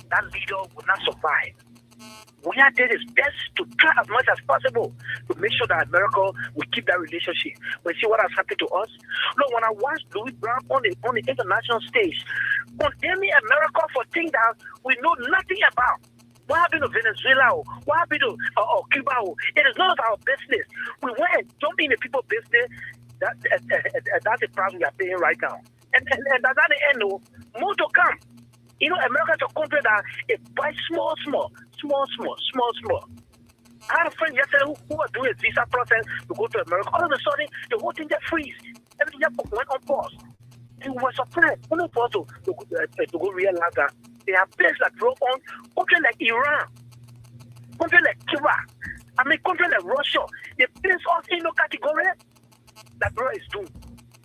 Speaker 8: that leader will not survive. We are doing his best to try as much as possible to make sure that America will keep that relationship. But see what has happened to us? Look, when I watched Louis Brown on the international stage, condemning America for things that we know nothing about. What happened to Venezuela? What happened to Cuba? It is none of our business. We went and jumped in the people's business. That's the price we are paying right now. And that's at the end, more to come. America is a country that it buys small. I had a friend yesterday who was doing a visa process to go to America. All of a sudden, the whole thing just freeze. Everything just went on pause. And we were surprised. Only for us to go realize that they have places that drove on countries like Iran, countries like Cuba, countries like Russia. They place us in the category that Russia is doomed.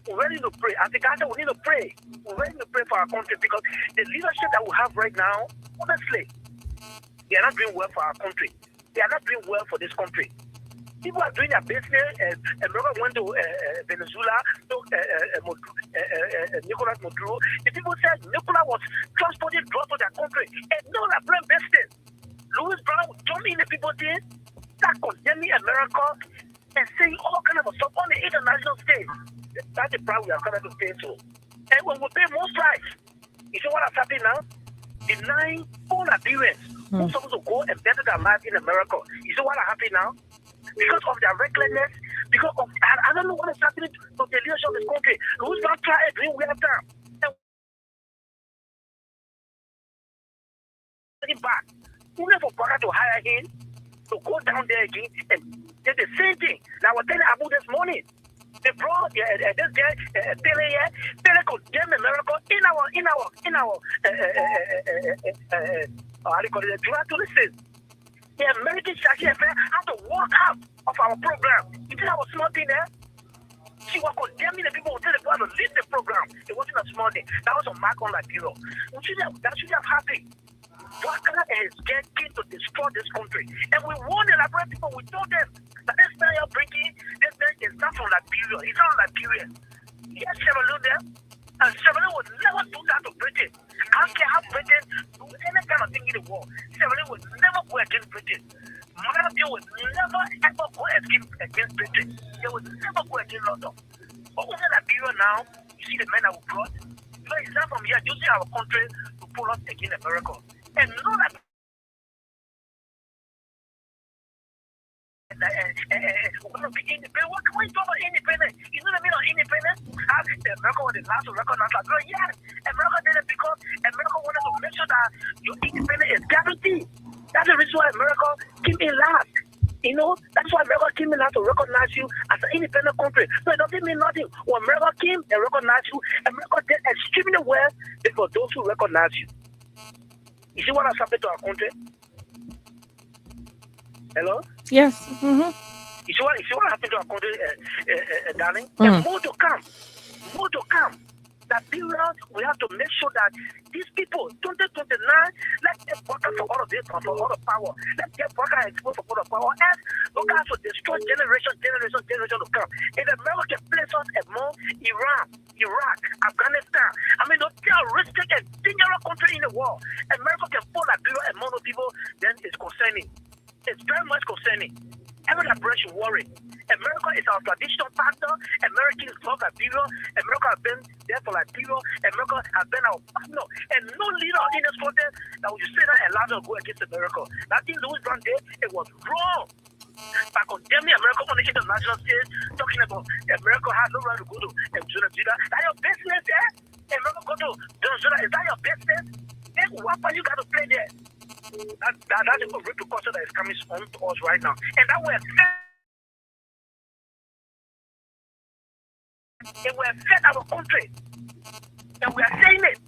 Speaker 8: We really need to pray. As a Ghana, we need to pray. We really need to pray for our country because the leadership that we have right now, honestly, they are not doing well for our country. They are not doing well for this country. People are doing their business. America went to Venezuela, to Nicolas Maduro. The people said Nicolas was transporting drugs to their country. And no, they're doing business. Louis Brown jumping in the people's thing, start condemning America and saying all kind of stuff on the international stage. That's the price we are going to pay to. And when we pay more price, you see what has happened now? The 9 full Liberians who are supposed to go and better their life in America. You see what has happened now? Because of their recklessness, because of, I don't know what is happening to the leadership of this country. Who's not trying to bring weather down? And back. Even for Baka to hire him to go down there again and did the same thing. Now, I was telling Abu this morning. They brought this guy, Pele condemned America in our how do you call it, to listen. The American Shashi had to walk out of our program. You think that was small thing there? She was condemning the people who tell the people to leave the program. It wasn't a small thing. That was a mark on Liberia. That should have happened. Baka is getting to destroy this country. And we warned the Liberian people, we told them that this man you're bringing, this man is not from Liberia. He's not Liberian. Yes, Chevrolet there. And Chevrolet would never do that to Britain. I don't care how Britain do any kind of thing in the world. Chevrolet would never go against Britain. Monarchy would never ever go against Britain. They would never go against London. But over Liberia now, you see the men that we brought. So it's not from here using our country to pull us against America. And know that we're going to be independent. What can we talk about independent? You know what I mean on independent? America was the last to recognize that. Yes, America did it because America wanted to make sure that your independence is guaranteed. That's the reason why America came in last. That's why America came in last to recognize you as an independent country. So it doesn't mean nothing. When America came and recognized you, America did extremely well for those who recognize you. You see what has happened to our country? Hello?
Speaker 1: Yes. Mm-hmm.
Speaker 8: You see what happened to our country, darling? And more to come. More to come. That period, we have to make sure that these people, 2029, let's get Baka for all of this, for all the power. Let's get Baka exposed for all the power. And look out to destroy generation to come. If America can place us among Iran, Iraq, Afghanistan, the terroristic and dangerous country in the world, America can pull Liberia among the people, then it's concerning. It's very much concerning. Every liberation worry. America is our traditional partner. Americans love Liberia. America has been there for Liberia. America has been our partner. And no leader in this country that would say that and allow them to go against America. I think Louis Brown did, it was wrong. by condemning America on the international stage, talking about America has no right to go to Venezuela. Is that your business there? America go to Venezuela, is that your business? Then what part you got to play there? That's a repercussion that is coming on to us right now. And that will affect our country. And we are saying it.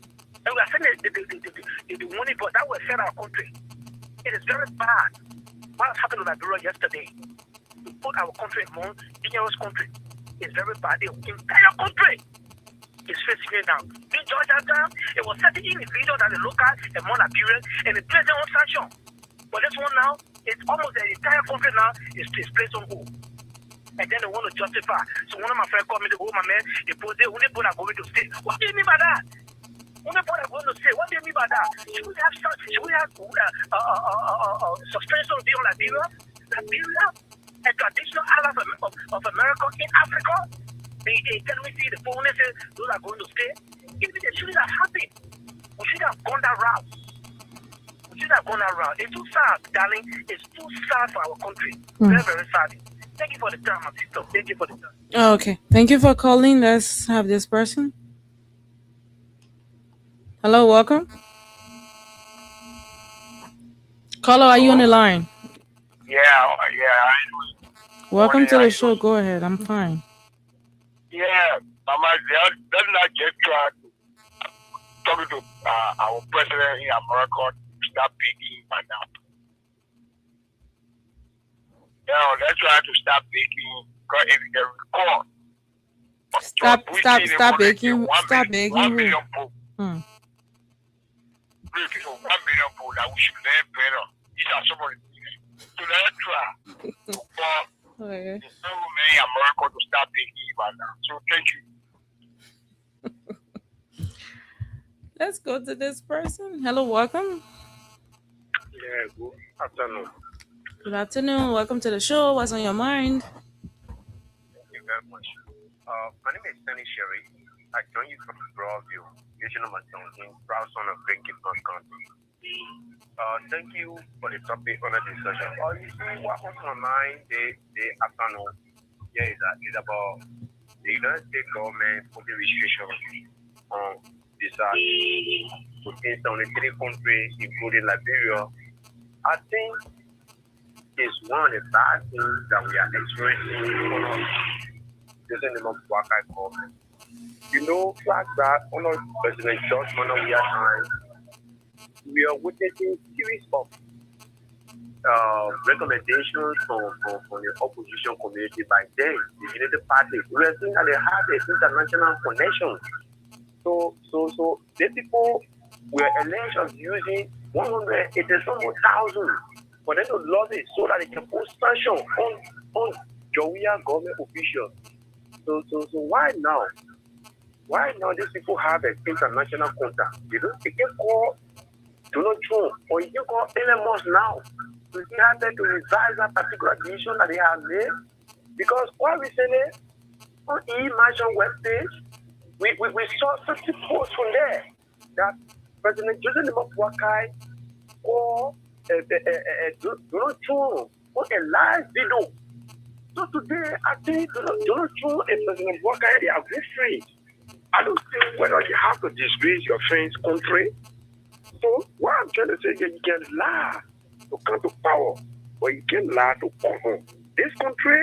Speaker 8: And we are saying it, the money, but that will affect our country. It is very bad. What happened in Liberia yesterday, to put our country among dangerous country, is very bad. The entire country is facing it now. In Georgia, it was certain individuals that the local among Liberians and the president on sanction. But this one now, it's almost the entire country now is placed on hold. And then they want to justify. So one of my friends called me to go, my man, they put there, when they put are going to stay. What do you mean by that? When they put are going to stay, what do you mean by that? Should we have suspension deal on Liberia, a traditional ally of America in Africa? They tell me, see, the phone says those are going to stay. If they shouldn't have happened, we should have gone that route. It's too sad, darling. It's too sad for our country. Very, very sad. Thank you for the time, my sister. Thank you for the time.
Speaker 1: Okay. Thank you for calling. Let's have this person. Hello, welcome. Caller, are you on the line?
Speaker 2: Yeah.
Speaker 1: Welcome to the show. Go ahead. I'm fine.
Speaker 2: Yeah, Mama, they're not just talking to our president in America to start picking by now. They're trying to stop baking because if they record.
Speaker 1: Stop baking. Stop baking.
Speaker 2: 1 million people. 1 million people that we should learn better. These are some of the things. So let's try for the government in America to stop baking by now. So thank you.
Speaker 1: Let's go to this person. Hello, welcome.
Speaker 2: Yeah, good afternoon.
Speaker 1: Good afternoon. Welcome to the show. What's on your mind?
Speaker 6: Thank you very much. My name is Sunny Sherry. I join you from Broadview, National Mountain, proud son of Green Gibbons County. Thank you for the topic on the discussion. You see, what was on my mind the afternoon here is about the United States government putting restrictions on visa to 73 countries, including Liberia. I think it's one of the bad things that we are experiencing using the Wakai government. You know, like that, under President George Manawiya time, we are witnessing a series of recommendations from the opposition community by them, the United Party. We are seeing that they have an international connection. So the people were alleged using 180,000 for them to love it so that they can put sanction on Jowiya government officials. So why now? Why now these people have an international contact? You can call Donald Trump or you can call Elon Musk now to have them to revise that particular decision that they have made. Because quite recently on e-Marshall webpage, we saw 50 posts from there that President Joseph Wakai or Donald Trump put a live video. So today, I think Donald Trump and President Wakai, they are good friends. I don't think whether you have to disgrace your friend's country. So what I'm trying to say is you can lie to come to power, but you can lie to come home. This country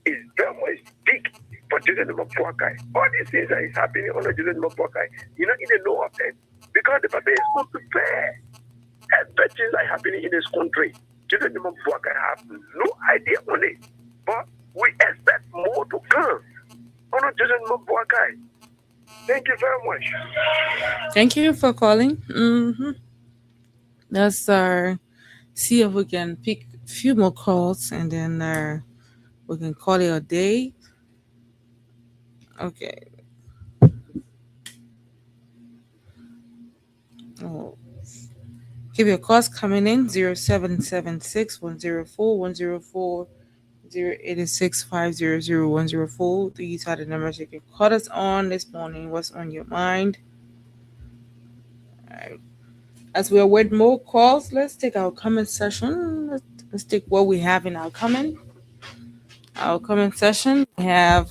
Speaker 6: is very much big for Joseph Wakai. All these things that is happening under Joseph Wakai, you don't even know of them because the people is not prepared. Everything that is happening in this country, Joseph Wakai have no idea on it. But we expect more to come under Joseph Wakai. Thank you very much.
Speaker 1: Thank you for calling. Let's see if we can pick a few more calls and then we can call it a day. Okay. Keep your calls coming in 0776 104 104 086 500 104. These are the numbers you can call us on this morning. What's on your mind? All right. As we await more calls, let's take our comment session. Let's take what we have in our comment. our comment session. We have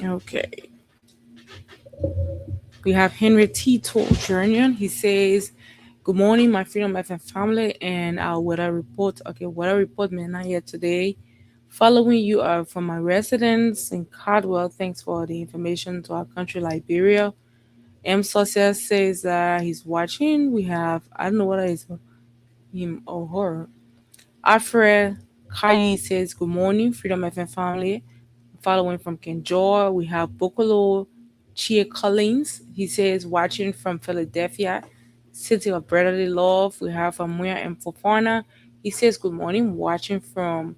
Speaker 1: okay. We have Henry Tito Jr. He says, "Good morning, my Freedom FM family, and our weather report." Okay, weather report may not yet today. Following you are from my residence in Cardwell. Thanks for the information to our country, Liberia. M. Success says that he's watching. We have, I don't know whether it's him or her. Alfred Kayi says, "Good morning, Freedom FM family." Following from Kenjor, we have Bokolo Chia Collins. He says, "Watching from Philadelphia, city of brotherly love." We have Amuya M. Fofana. He says, "Good morning, watching from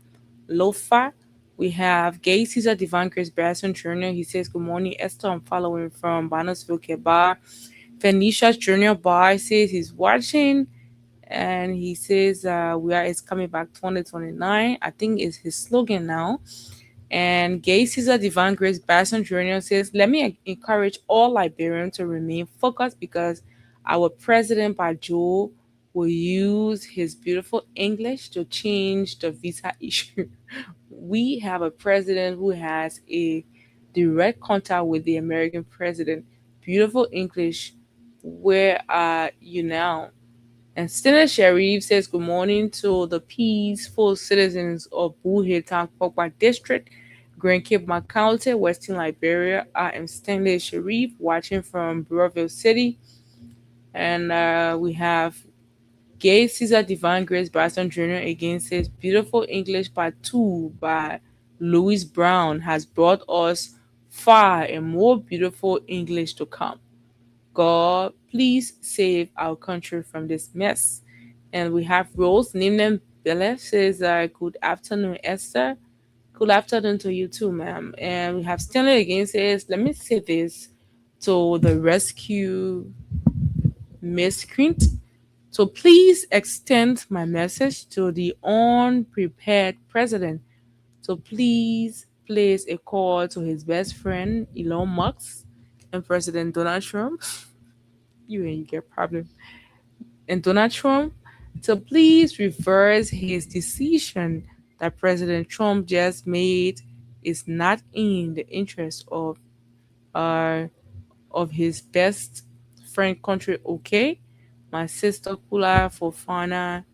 Speaker 1: Lofa." We have Gay Caesar Divine Grace Basson Jr. He says, "Good morning, Esther." I'm following from Bannersville, Quebec. Phoenicia Junior Bar says he's watching, and he says we are is coming back 2029. I think is his slogan now. And Gay Caesar Divine Grace Basson Jr. says, "Let me encourage all Liberians to remain focused because our president Bajo will use his beautiful English to change the visa issue." We have a president who has a direct contact with the American president. Beautiful English. Where are you now? And Stina Sharif says, "Good morning to the peaceful citizens of Buheta Pokwa District, Grand Cape County, Western Liberia. I am Stanley Sharif watching from Burrillville City." And we have Gay Caesar Divine Grace Bryson Jr. again says, "Beautiful English Part 2 by Louis Brown has brought us far and more beautiful English to come. God, please save our country from this mess." And we have Rose Nimnem Belef says, "Good afternoon, Esther." Good afternoon to you too, ma'am. And we have Stanley again says, "Let me say this to the rescue miscreant. So please extend my message to the unprepared president. So please place a call to his best friend, Elon Musk, and President Donald Trump." You and you get problem. And Donald Trump to please reverse his decision that President Trump just made is not in the interest uh of his best friend country. Okay, my sister Kula Fofana.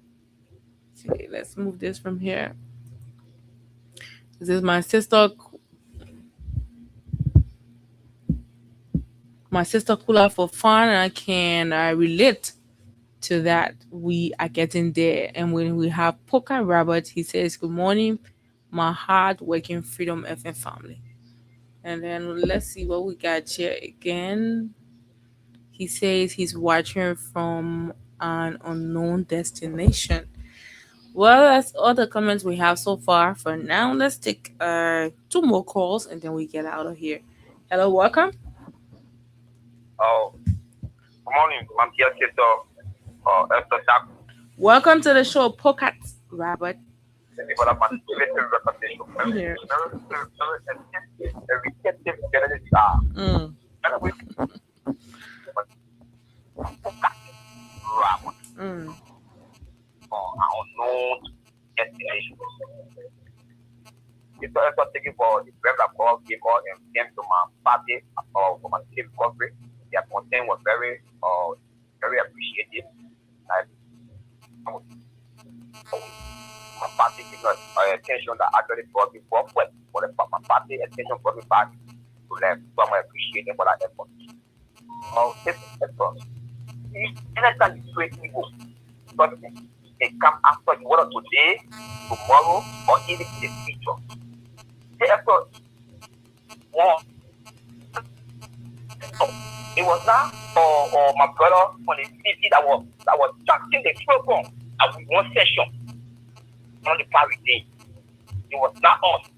Speaker 1: Okay, let's move this from here. This is my sister Kula Fofana can relate to that. We are getting there. And when we have Poker Robert, he says, "Good morning, my hard working Freedom FM family." And then let's see what we got here again. He says he's watching from an unknown destination. Well, that's all the comments we have so far for now. Let's take two more calls and then we get out of here. Hello, welcome.
Speaker 2: Oh, good morning, my dear sister, Esther Jack.
Speaker 1: Welcome to the show, Pocket Robert.
Speaker 2: Thank you for that manipulative reputation.
Speaker 1: Yeah.
Speaker 2: A receptive journalist. Unknown destination. It's also taking for the breath of God, give all and came to my party or for my team recovery. Their content was very appreciated. Like, my party gave us attention that actually brought me forward. For the my party attention brought me back to them. So I'm appreciating for that effort. This effort. Anytime you create evil, something they come after you, whether today, tomorrow, or even in the future. The effort was it was not or my brother on the TV that was tracking the program at one session on the Paris day. It was not us.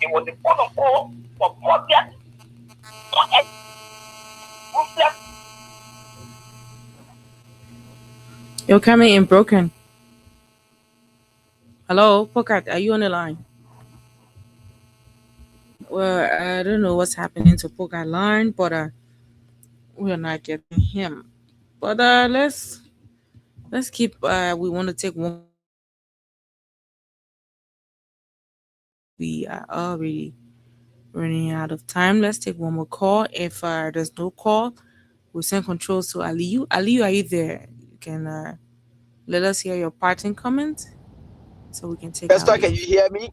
Speaker 2: It was the protocol for project for ruthless.
Speaker 1: You're coming in broken. Hello, Pocket, are you on the line? Well, I don't know what's happening to Pocket line, but we're not getting him. But let's Let's keep. We want to take one. We are already running out of time. Let's take one more call. If there's no call, we'll send controls to Aliyu. Aliyu, are you there? You can let us hear your parting comment so we can take
Speaker 3: Esther,
Speaker 1: our
Speaker 3: can
Speaker 1: leave.
Speaker 3: you hear me?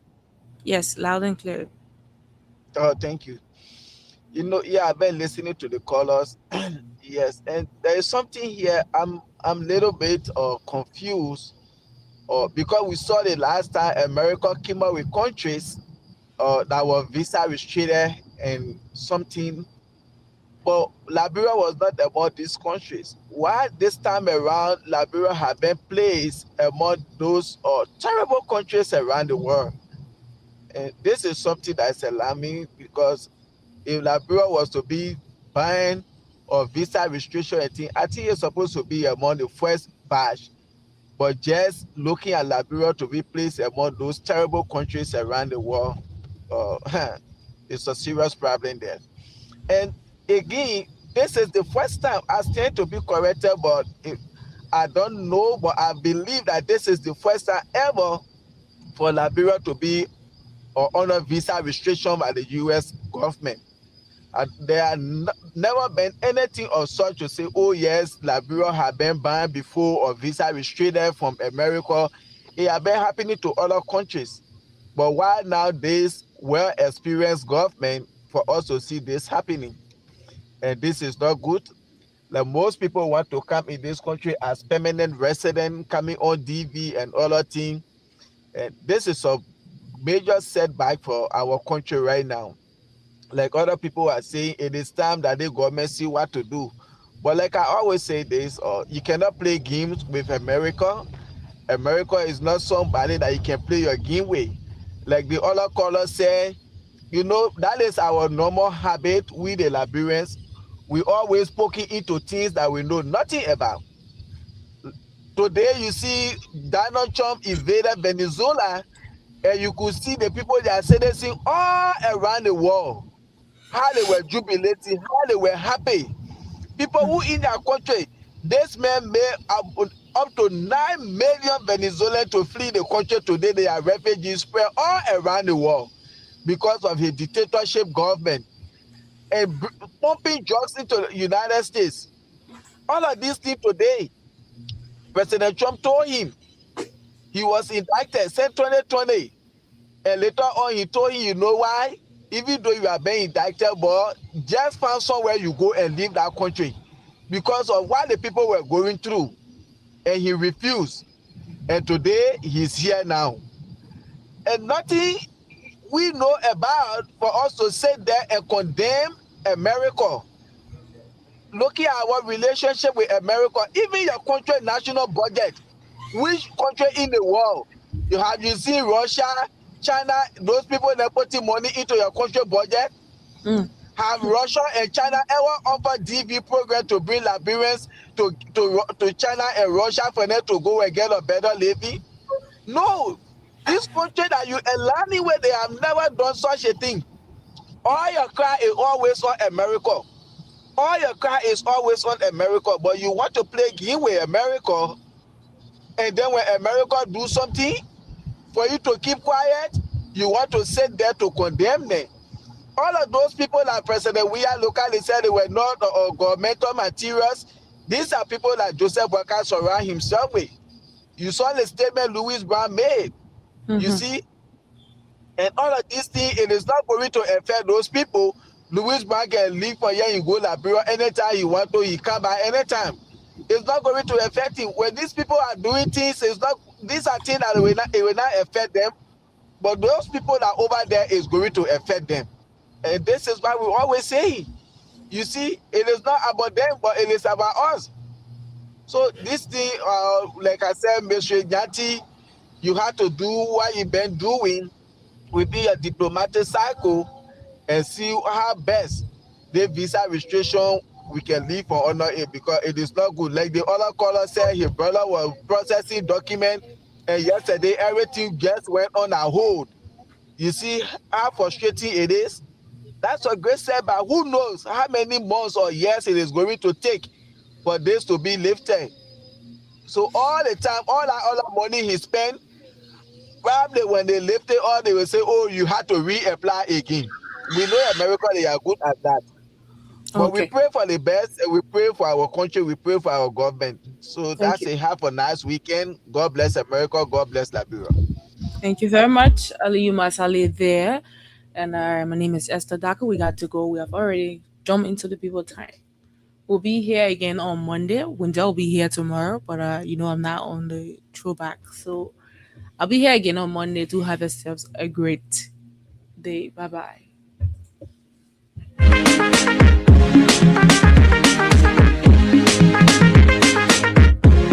Speaker 1: Yes, loud and clear.
Speaker 3: Oh, thank you. Yeah, I've been listening to the callers. Yes, and there is something here. I'm a little bit confused, because we saw the last time America came up with countries that were visa restricted and something, but Liberia was not among these countries. Why this time around Liberia have been placed among those terrible countries around the world? And this is something that is alarming, because if Liberia was to be banned or visa restriction, I think it's supposed to be among the first batch. But just looking at Liberia to be placed among those terrible countries around the world, it's a serious problem there. And again, this is the first time I stand to be corrected, but I don't know, but I believe that this is the first time ever for Liberia to be under visa restriction by the U.S. government. There have never been anything of such to say, oh yes, Liberia have been banned before or visa restricted from America. It has been happening to other countries. But why nowadays well-experienced government for us to see this happening? And this is not good. Like most people want to come in this country as permanent resident, coming on DV and other things. And this is a major setback for our country right now. Like other people are saying, it is time that the government see what to do. But like I always say this, you cannot play games with America. America is not somebody that you can play your game with. Like the other caller said, that is our normal habit with the Liberians. We always poking into things that we know nothing about. Today, you see Donald Trump invaded Venezuela, and you could see the people that are citizens all around the world, how they were jubilating, how they were happy. People who in their country, this man made up to 9 million Venezuelans to flee the country. Today, they are refugees spread all around the world because of his dictatorship government and pumping drugs into the United States. All of these things today, President Trump told him he was indicted, said 2020. And later on, he told him, you know why? Even though you are being indicted, but just find somewhere you go and leave that country because of what the people were going through. And he refused. And today, he's here now. And nothing we know about for us to sit there and condemn America. Looking at our relationship with America, even your country national budget, which country in the world you seen Russia, China, those people that putting money into your country budget? Have Russia and China ever offered DV program to bring Liberians to China and Russia for them to go and get a better living? No. This country that you aligning with, they have never done such a thing. All your cry is always on America. All your cry is always on America, but you want to play game with America, and then when America do something, for you to keep quiet, you want to sit there to condemn them. All of those people that President Weah locally said they were not governmental materials, these are people that Joseph Boakai surround himself with. You saw the statement Louis Brown made. You see? And all of these things, it is not going to affect those people. Louis Brown can leave from here and go to Liberia anytime he want to, he come back anytime. It's not going to affect him. When these people are doing things, these are things that it will not affect them. But those people that are over there is going to affect them. And this is why we always say, you see, it is not about them, but it is about us. So this thing, like I said, Mr. Nyati, you have to do what you've been doing within a diplomatic cycle and see how best the visa restriction we can leave for honor it, because it is not good. Like the other caller said, his brother was processing documents, and yesterday everything just went on a hold. You see how frustrating it is? That's a great setback. Who knows how many months or years it is going to take for this to be lifted? So all the time, all that other money he spent, probably when they lift it all, they will say, oh, you had to reapply again. We know America, they are good at that. But we pray for the best, and we pray for our country, we pray for our government. So that's it. Have a nice weekend. God bless America. God bless Liberia.
Speaker 1: Thank you very much, Aliyu Masale there. And my name is Esther Daka. We got to go. We have already jumped into the people time. We'll be here again on Monday. Wendell will be here tomorrow, but I'm not on the throwback. So I'll be here again on Monday. Do have yourselves a great day. Bye-bye.